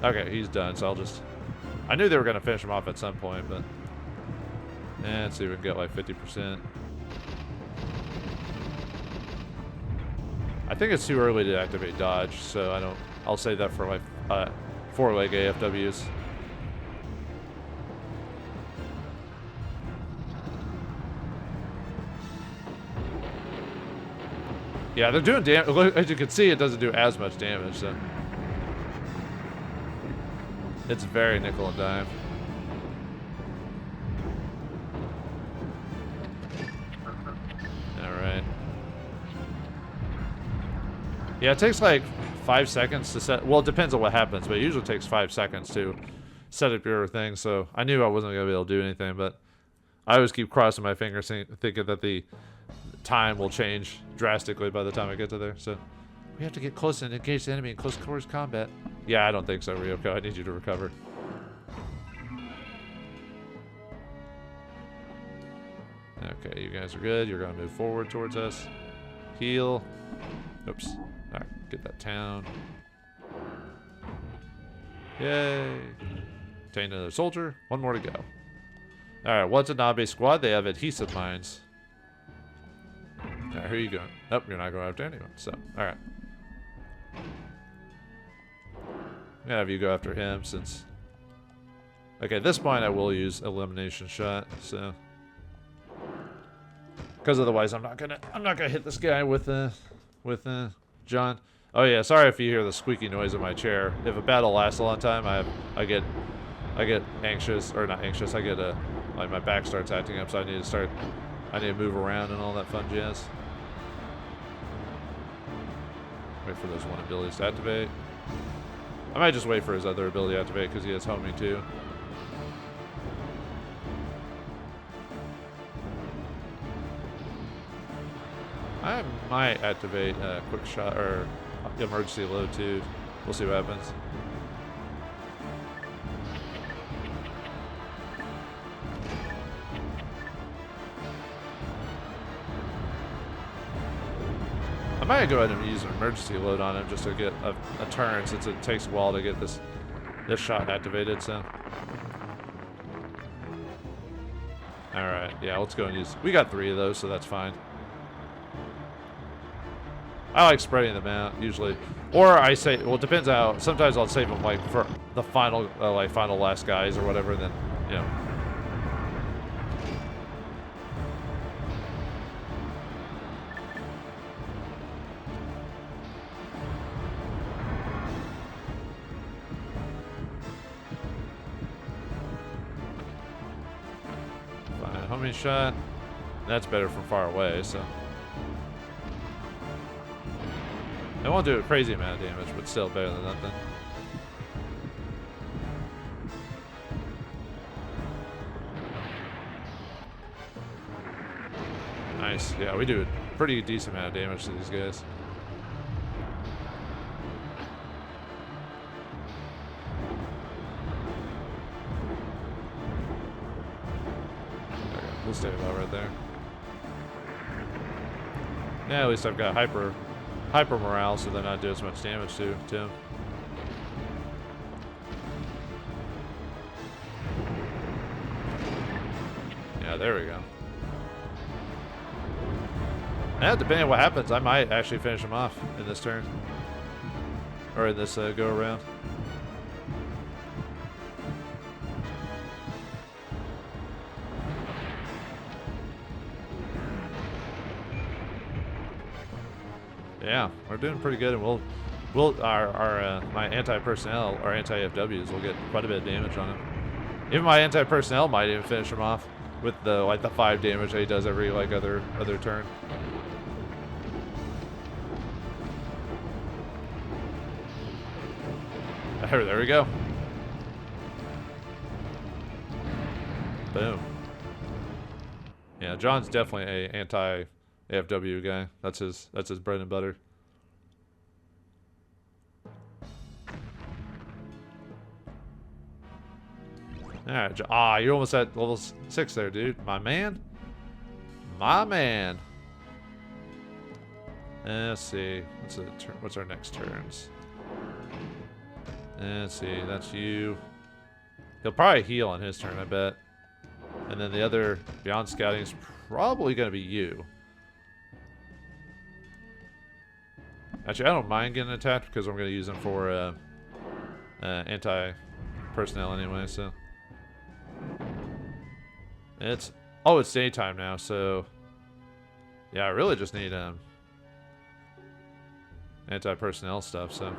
[SPEAKER 2] Okay, he's done, so I'll just... I knew they were gonna finish him off at some point, but... let's see if we can get like 50%. I think it's too early to activate dodge, so I'll save that for like 4-leg AFWs. Yeah, they're doing damage. As you can see, it doesn't do as much damage, so. It's very nickel and dime. Alright. Yeah, it takes like 5 seconds to set. Well, it depends on what happens, but it usually takes 5 seconds to set up your thing. So I knew I wasn't going to be able to do anything, but I always keep crossing my fingers thinking that the time will change drastically by the time I get to there. So we have to get close and engage the enemy in close quarters combat. Yeah, I don't think so, Ryoko. I need you to recover. Okay, you guys are good. You're going to move forward towards us. Heal. Oops. Alright, get that town. Yay. Obtain another soldier. One more to go. Alright, Watanabe squad. They have adhesive mines. Alright, who are you going? Nope, you're not going after anyone. So, alright. I'm gonna have you go after him since... Okay, this mine I will use elimination shot, so... Because otherwise I'm not gonna hit this guy with John. Oh yeah, sorry if you hear the squeaky noise of my chair. If a battle lasts a long time, I get anxious, or not anxious. I get like my back starts acting up, so I need to move around and all that fun jazz. Wait for those one abilities to activate. I might just wait for his other ability to activate because he has homing too. I might activate quick shot or emergency load too. We'll see what happens. I might go ahead and use an emergency load on him just to get a turn, since it takes a while to get this shot activated. So, all right, yeah, let's go and use. We got 3 of those, so that's fine. I like spreading them out usually, or I say, well, it depends how. Sometimes I'll save them like for the final, final last guys or whatever. And then, you know. Fine, homing shot. That's better from far away, so. It won't do a crazy amount of damage, but still better than nothing. Nice. Yeah, we do a pretty decent amount of damage to these guys. Okay, we'll stay about right there. Yeah, at least I've got hyper morale, so they're not doing as much damage to him. Yeah, there we go. Yeah, depending on what happens, I might actually finish him off in this turn. Or in this go around. Yeah, we're doing pretty good, and my anti-personnel or anti-FWs will get quite a bit of damage on him. Even my anti-personnel might even finish him off with the 5 damage that he does every other turn. There we go. Boom. Yeah, John's definitely a anti-AFW guy. That's his bread and butter. Alright, you're almost at level 6 there, dude. My man. My man. Let's see. What's our next turns? Let's see. That's you. He'll probably heal on his turn, I bet. And then the other beyond scouting is probably going to be you. Actually, I don't mind getting attacked because I'm going to use them for anti-personnel anyway, so. It's daytime now, so yeah, I really just need anti-personnel stuff, so.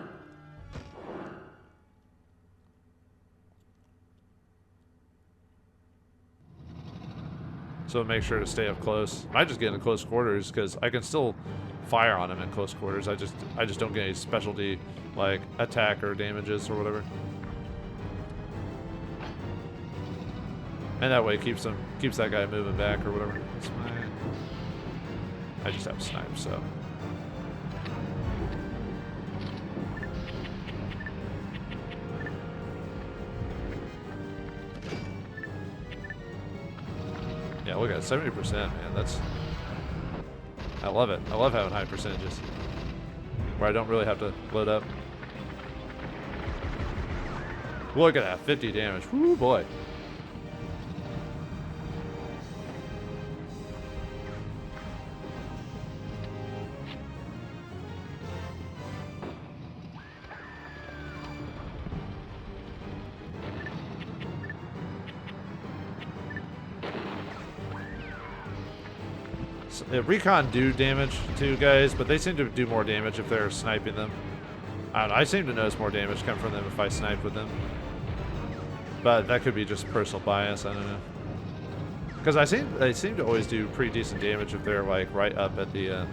[SPEAKER 2] So make sure to stay up close. I might just get into close quarters because I can still fire on him in close quarters. I just don't get any specialty like attack or damages or whatever. And that way keeps that guy moving back or whatever. I just have snipe, so. Yeah, look at 70%, man. I love it. I love having high percentages where I don't really have to load up. Look at that, 50 damage. Woo, boy. Recon do damage too, guys, but they seem to do more damage if they're sniping them. I don't know, I seem to notice more damage come from them if I snipe with them. But that could be just personal bias, I don't know. Because they seem to always do pretty decent damage if they're like right up at the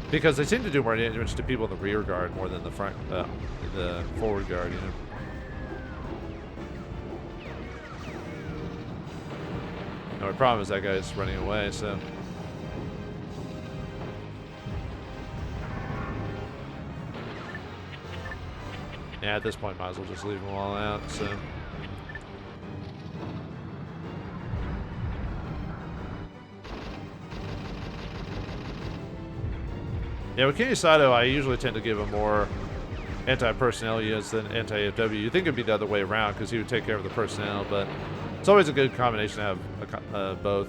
[SPEAKER 2] because they seem to do more damage to people in the rear guard more than the front the forward guard, you know. My problem is that guy's running away, so. Yeah, at this point, might as well just leave them all out, so. Yeah, with Kenny Sato, I usually tend to give him more anti-personnel units than anti-AFW. You'd think it'd be the other way around because he would take care of the personnel, but it's always a good combination to have both.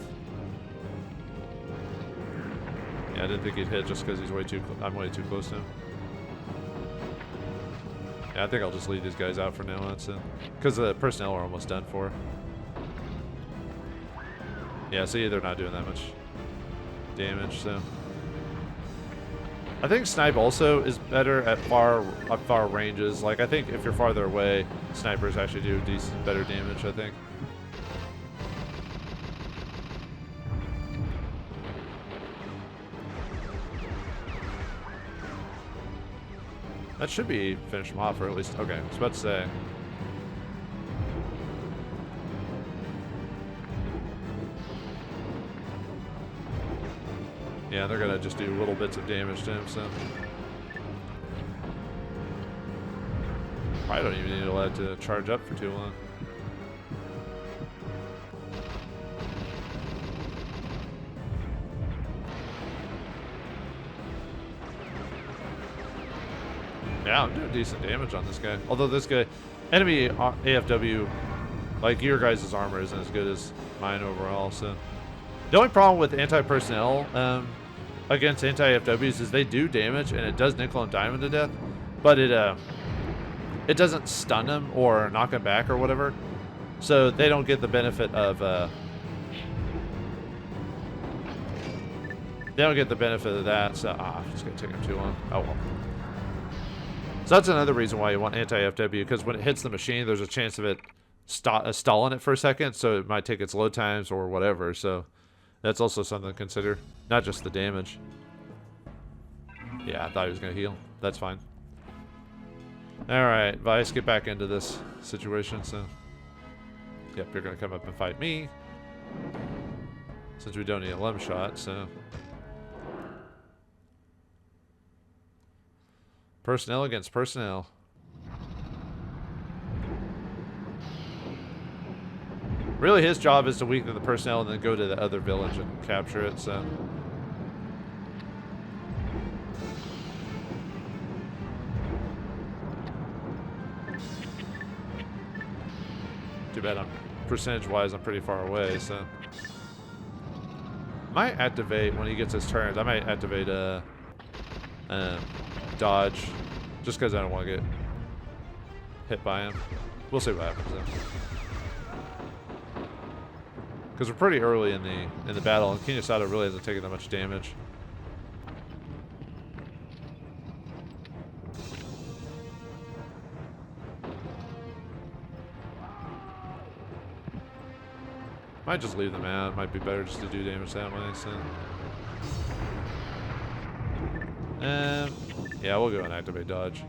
[SPEAKER 2] Yeah, I didn't think he'd hit just because I'm way too close to him. Yeah, I think I'll just leave these guys out for now on, so because the personnel are almost done for. Yeah, see, they're not doing that much damage, so. I think snipe also is better at far ranges. Like, I think if you're farther away, snipers actually do better damage, I think. That should be finish them off, or at least, okay, I was about to say. Yeah, they're gonna just do little bits of damage to him, so. I don't even need to let it charge up for too long. Yeah, I'm doing decent damage on this guy. Although this guy, enemy AFW, Like, your guys' armor isn't as good as mine overall, so. The only problem with anti-personnel against anti-FWs is they do damage, and it does nickel and dime them to death, but it doesn't stun them or knock them back or whatever, so they don't get the benefit of that, so it's gonna take them too long. Oh well. So that's another reason why you want anti-FW, because when it hits the machine, there's a chance of it stalling it for a second, so it might take its load times or whatever, so that's also something to consider, not just the damage. Yeah, I thought he was gonna heal. That's fine. Alright, Vice, get back into this situation, so. Yep, you're gonna come up and fight me. Since we don't need a limb shot, so. Personnel against personnel. Really, his job is to weaken the personnel and then go to the other village and capture it, so. Too bad percentage-wise, I'm pretty far away, so. Might activate, when he gets his turns, I might activate dodge, just because I don't want to get hit by him. We'll see what happens though. Because we're pretty early in the battle, and Kinesado really hasn't taken that much damage. Might just leave them out. Might be better just to do damage that way. So, yeah, we'll go and activate dodge,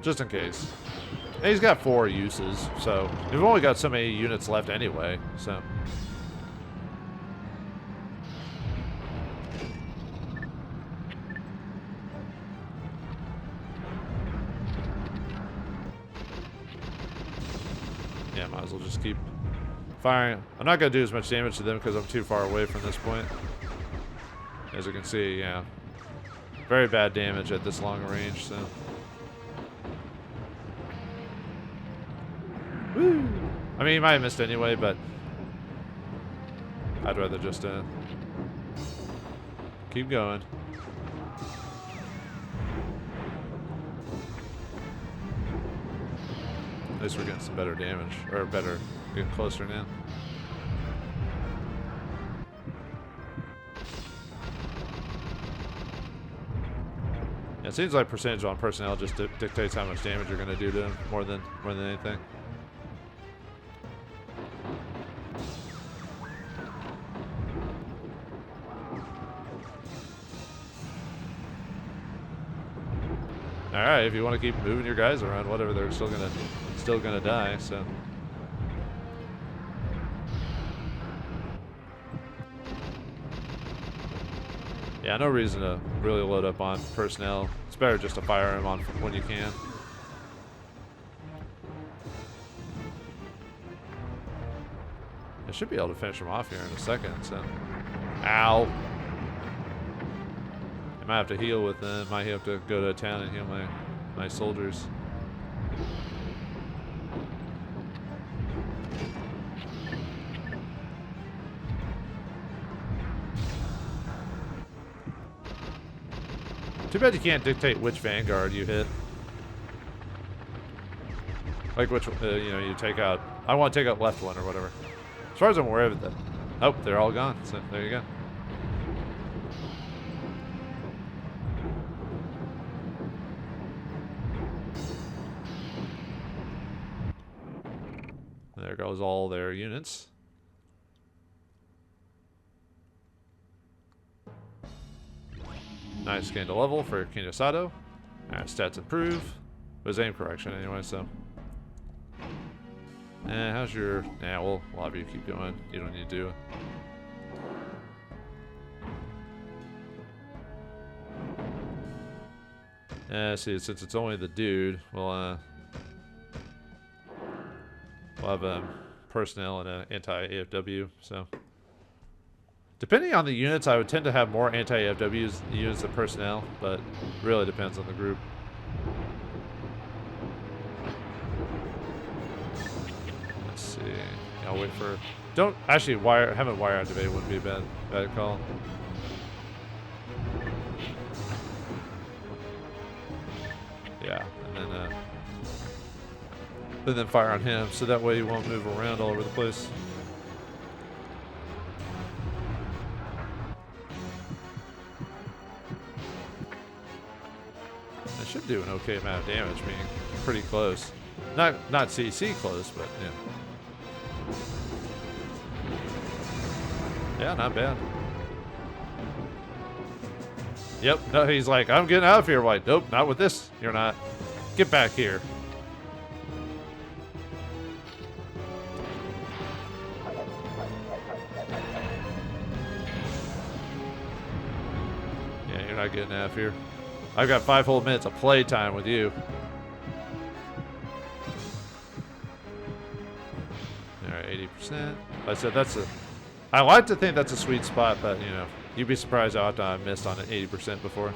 [SPEAKER 2] just in case. And he's got 4 uses, so we've only got so many units left anyway. So. Yeah, might as well just keep firing. I'm not going to do as much damage to them because I'm too far away from this point. As you can see, yeah. Very bad damage at this long range, so. Woo! I mean, he might have missed anyway, but I'd rather just keep going. At least we're getting some better damage, or better, getting closer now. Yeah, it seems like percentage on personnel just dictates how much damage you're going to do to them more than anything. All right, if you want to keep moving your guys around, whatever, they're still gonna die. So. Yeah, no reason to really load up on personnel. It's better just to fire them on when you can. I should be able to finish them off here in a second. So, ow. I might have to heal with them. Might have to go to a town and heal my soldiers. Too bad you can't dictate which vanguard you hit. Like which, you take out. I want to take out left one or whatever. As far as I'm aware of it, oh, they're all gone. So there you go. There goes all their units. Nice gain to level for Kinesado. Stats improve. But his aim correction anyway, so. How's your... Yeah, we'll have you keep going. You don't need to do it. See, since it's only the dude, we'll have personnel and an anti-AFW, so. Depending on the units, I would tend to have more anti-AFWs units than personnel, but really depends on the group. I'll wait for... Don't... Actually, having wire activated wouldn't be a bad call. Yeah, and then fire on him, so that way he won't move around all over the place. I should do an okay amount of damage, being pretty close. Not CC close, but yeah. Yeah, not bad. Yep, no, he's like, I'm getting out of here. I'm like, nope, not with this. You're not. Get back here. Yeah, you're not getting out of here. I've got 5 whole minutes of playtime with you. Alright, 80%. I said that's a... I like to think that's a sweet spot, but, you know, you'd be surprised how often I missed on it 80% before.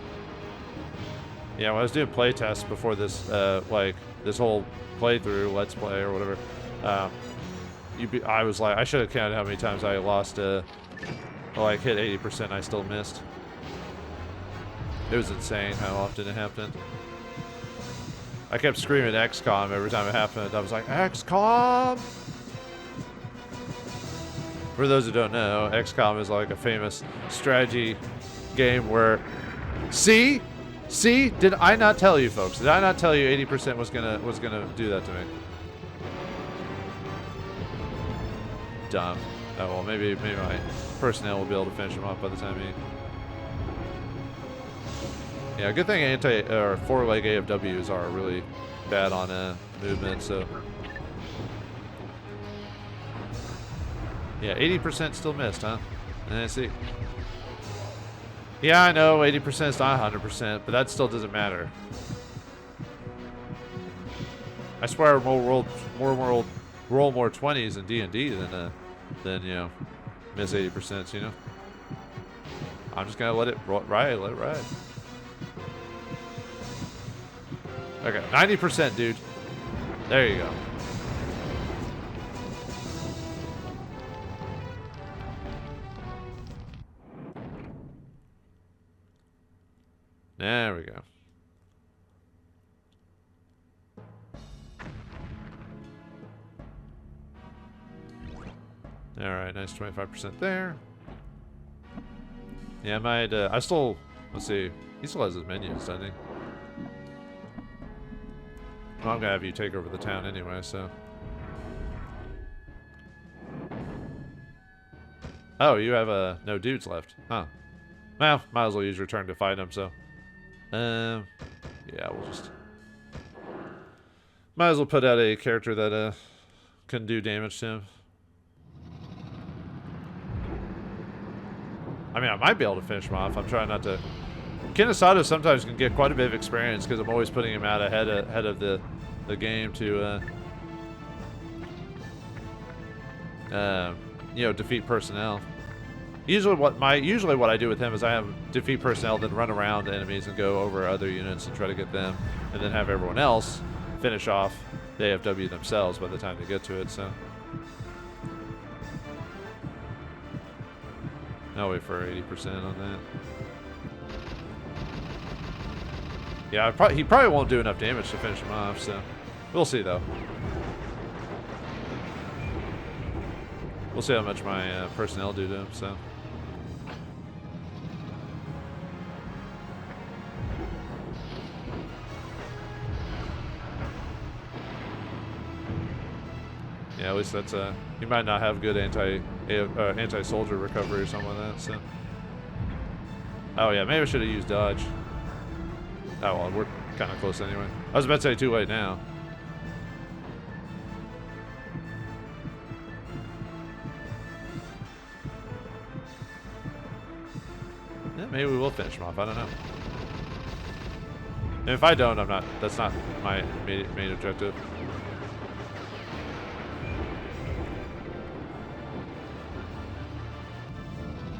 [SPEAKER 2] Yeah, when I was doing play tests before this, like, this whole playthrough, let's play, or whatever, I was like, I should have counted how many times I lost, like, hit 80% and I still missed. It was insane how often it happened. I kept screaming XCOM every time it happened. I was like, XCOM! For those who don't know, XCOM is like a famous strategy game where... See? Did I not tell you, folks? Did I not tell you 80% was gonna do that to me? Dumb. Oh well, maybe my personnel will be able to finish him off by the time he... Yeah, good thing four-leg AFWs are really bad on movement, so... Yeah, 80% still missed, huh? I see. Yeah, I know 80% is not 100%, but that still doesn't matter. I swear roll more 20s in D&D than you know, miss 80%, you know? I'm just gonna let it ride, let it ride. Okay, 90%, dude. There you go. There we go. All right, nice 25% there. Yeah, I still, let's see, he still has his menus, doesn't he? Well, I'm gonna have you take over the town anyway, so. Oh, you have no dudes left, huh? Well, might as well use your turn to fight him, so. Yeah, we'll just... Might as well put out a character that can do damage to him. I mean, I might be able to finish him off. I'm trying not to... Kaiho sometimes can get quite a bit of experience because I'm always putting him out ahead of the game to, you know, defeat personnel. Usually what I do with him is I have defeat personnel, then run around enemies and go over other units and try to get them, and then have everyone else finish off the AFW themselves by the time they get to it, so. I'll wait for 80% on that. Yeah, he probably won't do enough damage to finish him off, so. We'll see, though. We'll see how much my personnel do to him, so. Yeah, at least that's he might not have good anti-soldier recovery or something like that, so. Oh yeah, maybe I should have used dodge. Oh well, we're kind of close anyway. I was about to say too late now. Yeah, maybe we will finish him off. I don't know. And if I don't, I'm not. That's not my main objective.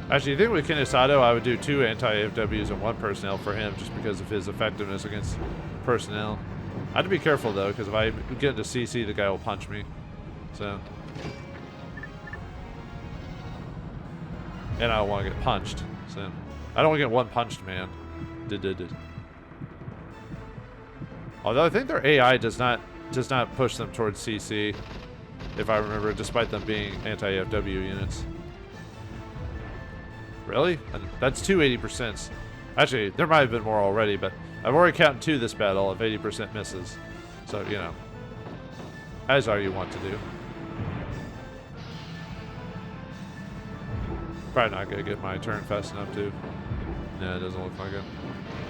[SPEAKER 2] Actually, I think with Kaiho, I would do 2 anti-AFWs and 1 personnel for him just because of his effectiveness against personnel. I have to be careful, though, because if I get into CC, the guy will punch me. So. And I don't want to get punched. So I don't want to get one punched, man. Although I think their AI does not push them towards CC, if I remember, despite them being anti-FW units. Really? And that's two 80%. Actually, there might have been more already, but I've already counted 2 this battle of 80% misses. So, you know, as are you want to do. Probably not going to get my turn fast enough, too. No, it doesn't look like it.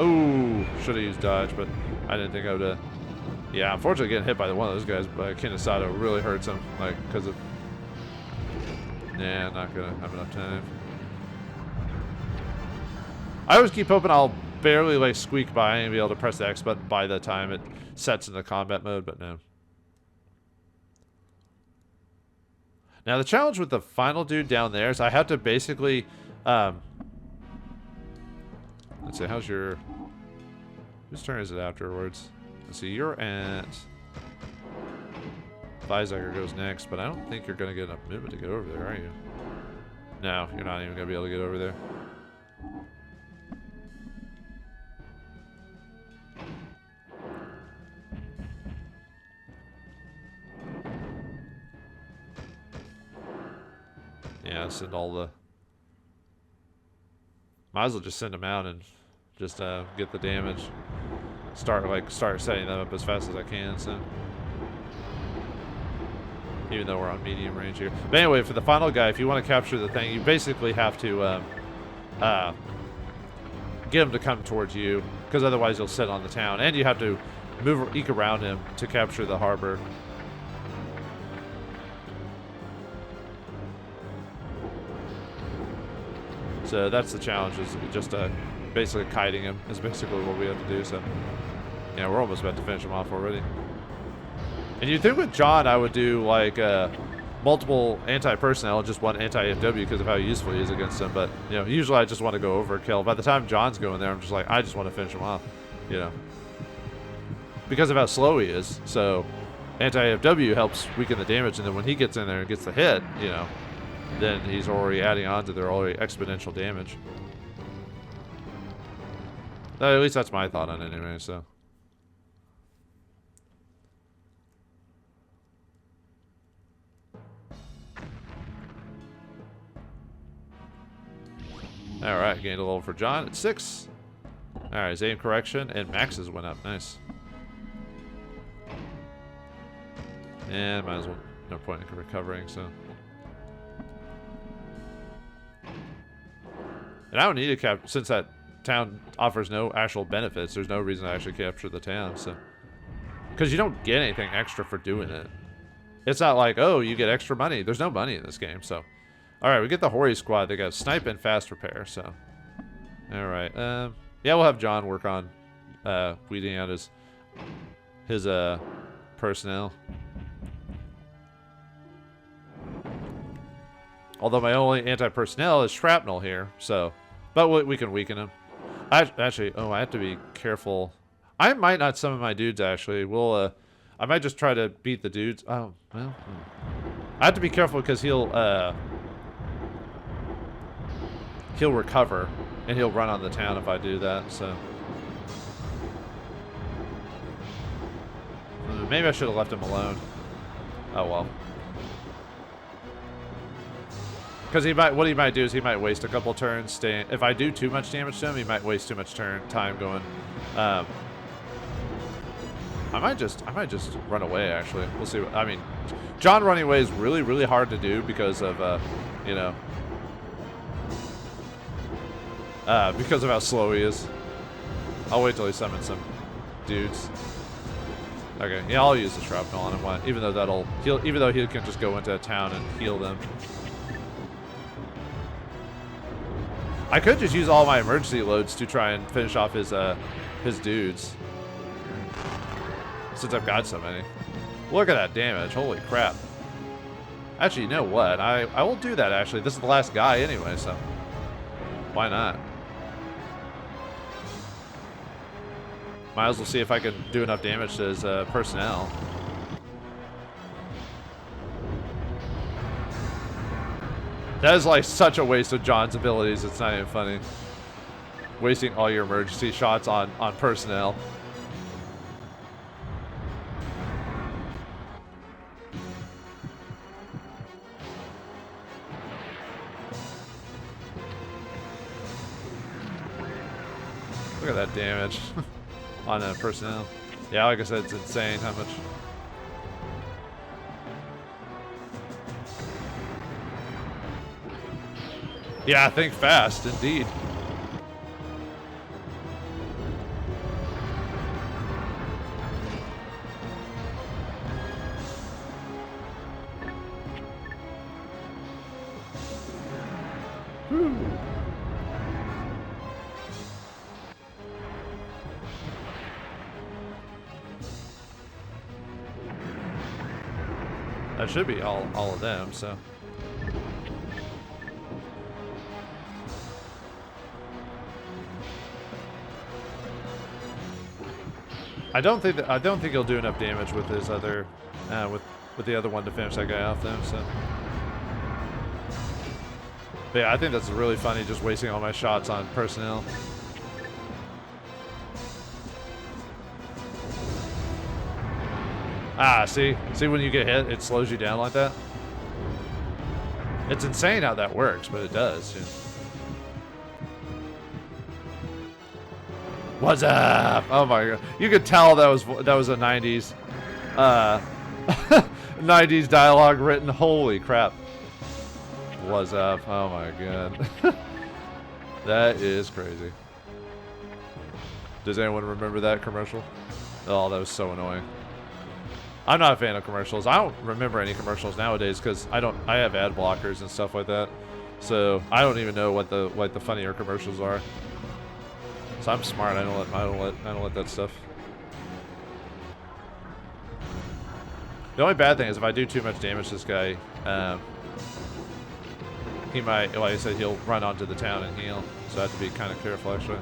[SPEAKER 2] Ooh, should have used dodge, but I didn't think I would have. Yeah, unfortunately getting hit by one of those guys by Kinosato really hurts him, like, because of... Nah, not going to have enough time. I always keep hoping I'll barely, like, squeak by and be able to press the X button by the time it sets into combat mode, but no. Now, the challenge with the final dude down there is I have to basically... let's see, how's your... Whose turn is it afterwards? Let's see, you're at... Visager goes next, but I don't think you're going to get enough movement to get over there, are you? No, you're not even going to be able to get over there. Yeah, send all the... Might as well just send them out and just get the damage. Start setting them up as fast as I can, so... Even though we're on medium range here. But anyway, for the final guy, if you want to capture the thing, you basically have to get him to come towards you, because otherwise he'll sit on the town. And you have to eke around him to capture the harbor. So that's the challenge, is just basically kiting him is basically what we have to do. So yeah, we're almost about to finish him off already. And you'd think with John I would do like multiple anti-personnel and just one anti-FW because of how useful he is against him. But you know, usually I just want to go overkill. By the time John's going there, I'm just like, I just want to finish him off, you know, because of how slow he is. So anti-FW helps weaken the damage, and then when he gets in there and gets the hit, you know, then he's already adding on to their already exponential damage. At least that's my thought on it anyway, so. Alright, gained a level for John at 6. Alright, his aim correction and maxes went up. Nice. And might as well, no point in recovering, so. And I don't need to capture, since that town offers no actual benefits, there's no reason to actually capture the town, so. Because you don't get anything extra for doing it. It's not like, oh, you get extra money. There's no money in this game, so. Alright, we get the Hori squad. They got snipe and fast repair, so. Alright, yeah, we'll have John work on weeding out his personnel. Although my only anti-personnel is shrapnel here, so. But we can weaken him. Actually, oh, I have to be careful. I might not summon my dudes, actually. I might just try to beat the dudes. Oh, well. I have to be careful because he'll recover, and he'll run on the town if I do that, so. Maybe I should have left him alone. Oh, well. Because what he might do is he might waste a couple turns staying. If I do too much damage to him, he might waste too much time going. I might just run away. Actually, we'll see. I mean, John running away is really, really hard to do because of you know, because of how slow he is. I'll wait till he summons some dudes. Okay, yeah, I'll use the shrapnel on him. Even though he can just go into a town and heal them. I could just use all my emergency loads to try and finish off his dudes. Since I've got so many. Look at that damage. Holy crap. Actually, you know what? I will do that, actually. This is the last guy anyway, so. Why not? Might as well see if I can do enough damage to his personnel. That is like such a waste of John's abilities. It's not even funny. Wasting all your emergency shots on personnel. Look at that damage on personnel. Yeah, like I said, it's insane how much. Yeah, think fast, indeed. That should be all of them, so. I don't think he'll do enough damage with his other with the other one to finish that guy off though, so. But yeah, I think that's really funny, just wasting all my shots on personnel. Ah, see when you get hit, it slows you down like that. It's insane how that works, but it does. Yeah. What's up? Oh my god, you could tell that was a 90s, 90s dialogue written. Holy crap! What's up? Oh my god, that is crazy. Does anyone remember that commercial? Oh, that was so annoying. I'm not a fan of commercials. I don't remember any commercials nowadays because I have ad blockers and stuff like that. So I don't even know what the funnier commercials are. So I'm smart. I don't let that stuff. The only bad thing is if I do too much damage to this guy, he might, like I said, he'll run onto the town and heal. So I have to be kind of careful actually.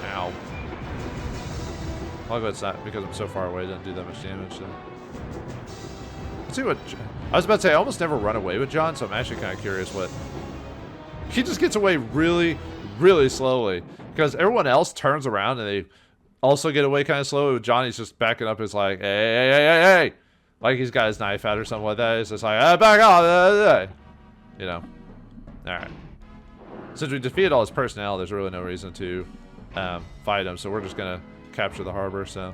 [SPEAKER 2] Ow. Luckily it's not because I'm so far away, it doesn't do that much damage. So. Let's see what I was about to say. I almost never run away with John, so I'm actually kind of curious what. He just gets away really, really slowly because everyone else turns around and they also get away kind of slowly. With John, he's just backing up. His like, hey, like he's got his knife out or something like that. He's just like, back off, you know. All right. Since we defeated all his personnel, there's really no reason to fight him. So we're just gonna capture the harbor, so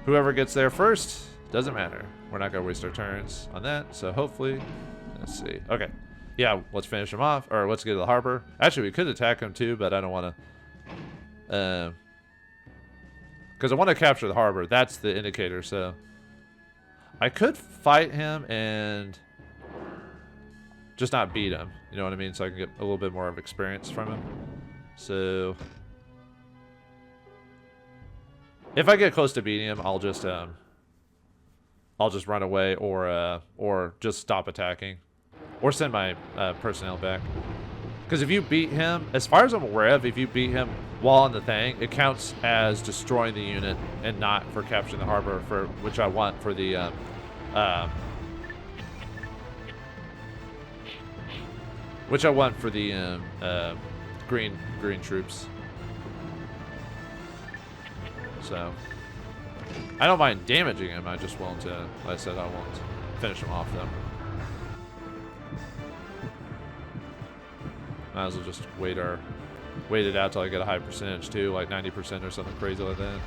[SPEAKER 2] whoever gets there first, doesn't matter. We're not gonna waste our turns on that, so hopefully, let's see. Okay, yeah, let's finish him off, or let's get to the harbor. Actually, we could attack him too, but I don't want to, because I want to capture the harbor. That's the indicator, so I could fight him and just not beat him, you know what I mean, so I can get a little bit more of experience from him. So if I get close to beating him, I'll just run away or just stop attacking, or send my personnel back. Because if you beat him, as far as I'm aware of, if you beat him while on the thing, it counts as destroying the unit and not for capturing the harbor, for which I want for the green troops. So, I don't mind damaging him, I just won't, like I said, I won't finish him off though. Might as well just wait it out till I get a high percentage too, like 90% or something crazy like that.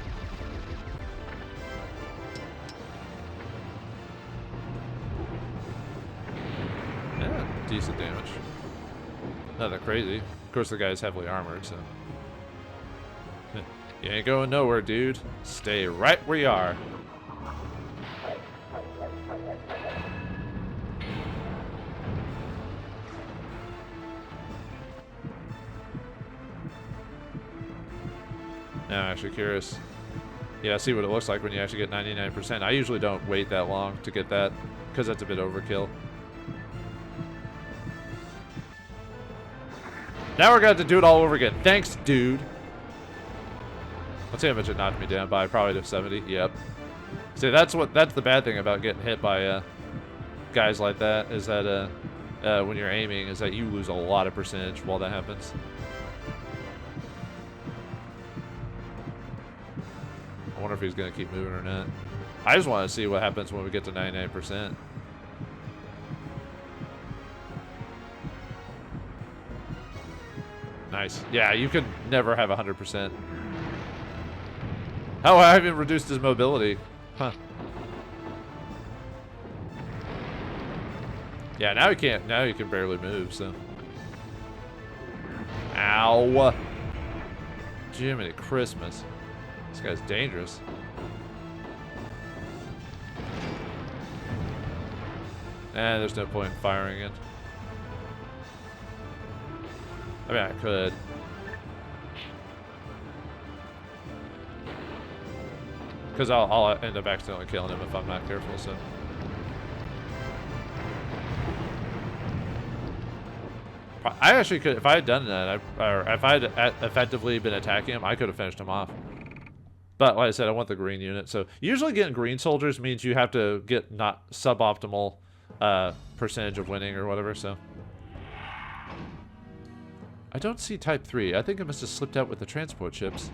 [SPEAKER 2] Yeah, decent damage. Not that crazy. Of course the guy's heavily armored, so. You ain't going nowhere, dude. Stay right where you are. Now I'm actually curious. Yeah, see what it looks like when you actually get 99%. I usually don't wait that long to get that because that's a bit overkill. Now we're going to have to do it all over again. Thanks, dude. Let's see how much it knocked me down by. Probably to 70. Yep. See, that's the bad thing about getting hit by guys like that, is that when you're aiming is that you lose a lot of percentage while that happens. I wonder if he's going to keep moving or not. I just want to see what happens when we get to 99%. Nice. Yeah, you could never have 100%. Oh, I haven't reduced his mobility. Huh. Yeah, now he can't. Now he can barely move, so. Ow. Jiminy Christmas. This guy's dangerous. And there's no point in firing it. I mean, I could. Because I'll end up accidentally killing him if I'm not careful, so. I actually could, if I had done that, or if I had effectively been attacking him, I could have finished him off. But like I said, I want the green unit. So usually getting green soldiers means you have to get not suboptimal percentage of winning or whatever, so. I don't see Type 3. I think it must have slipped out with the transport ships.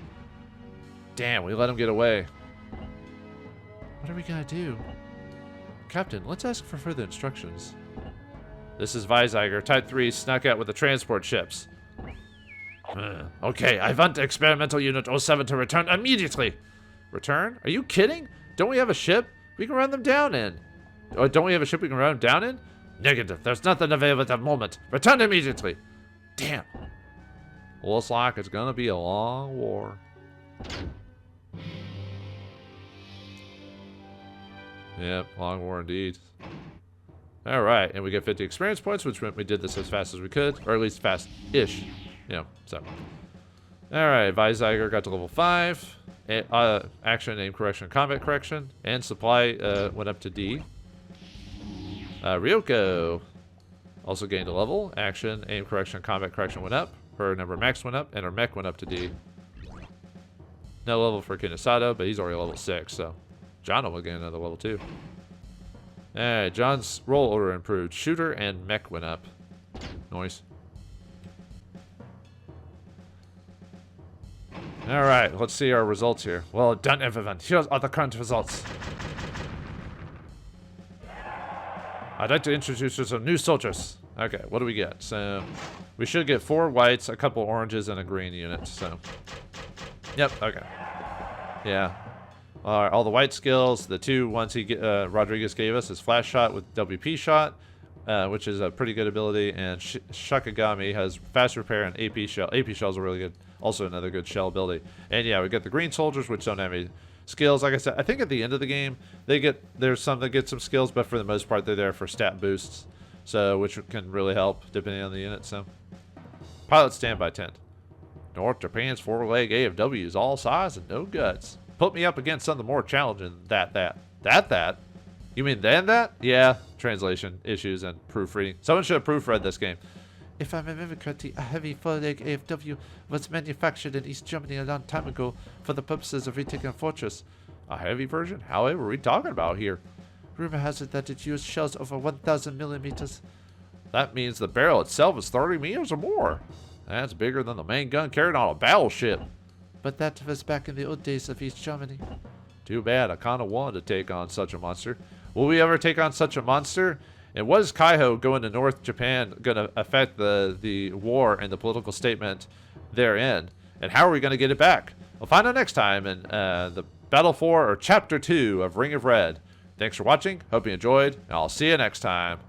[SPEAKER 2] Damn, we let him get away. What are we gonna do? Captain, let's ask for further instructions. This is Weizsäcker. Type 3 snuck out with the transport ships. Okay, I want Experimental Unit 07 to return immediately. Return? Are you kidding? Don't we have a ship we can run them down in? Or don't we have a ship we can run them down in? Negative. There's nothing available at the moment. Return immediately. Damn. Looks like it's gonna be a long war. Yep, long war indeed. Alright, and we get 50 experience points, which meant we did this as fast as we could, or at least fast-ish. You know, so. Alright, Weizsäcker got to level 5. Action, aim correction, combat correction, and supply went up to D. Ryoko also gained a level. Action, aim correction, combat correction went up. Her number max went up, and her mech went up to D. No level for Kinosato, but he's already level 6, so Jono will gain another level 2. Alright, John's roll order improved. Shooter and mech went up. Nice. Alright, let's see our results here. Well done, everyone. Here are the current results. I'd like to introduce you to some new soldiers. Okay, what do we get? So, we should get 4 whites, a couple oranges, and a green unit, so. Yep, okay. Yeah. All the white skills, the 2 ones Rodriguez gave us is Flash Shot with WP Shot, which is a pretty good ability, and Shakagami has Fast Repair and AP Shell. AP Shell's a really good, also another good shell ability. And yeah, we got the green soldiers, which don't have any skills. Like I said, I think at the end of the game, there's some that get some skills, but for the most part, they're there for stat boosts, so which can really help depending on the unit. So, pilot standby tent. North Japan's 4-leg AFWs, all size and no guts. Put me up against something more challenging than that. You mean than that? Yeah, translation issues and proofreading. Someone should have proofread this game. If I remember correctly, a heavy 4-leg AFW was manufactured in East Germany a long time ago for the purposes of retaking a fortress. A heavy version? However, are we talking about here? Rumor has it that it used shells over 1,000 millimeters. That means the barrel itself is 30 meters or more. That's bigger than the main gun carried on a battleship. But that was back in the old days of East Germany. Too bad. I kind of wanted to take on such a monster. Will we ever take on such a monster? And what is Kaiho going to North Japan going to affect the war and the political statement therein? And how are we going to get it back? We'll find out next time in the Battle 4 or Chapter 2 of Ring of Red. Thanks for watching. Hope you enjoyed. And I'll see you next time.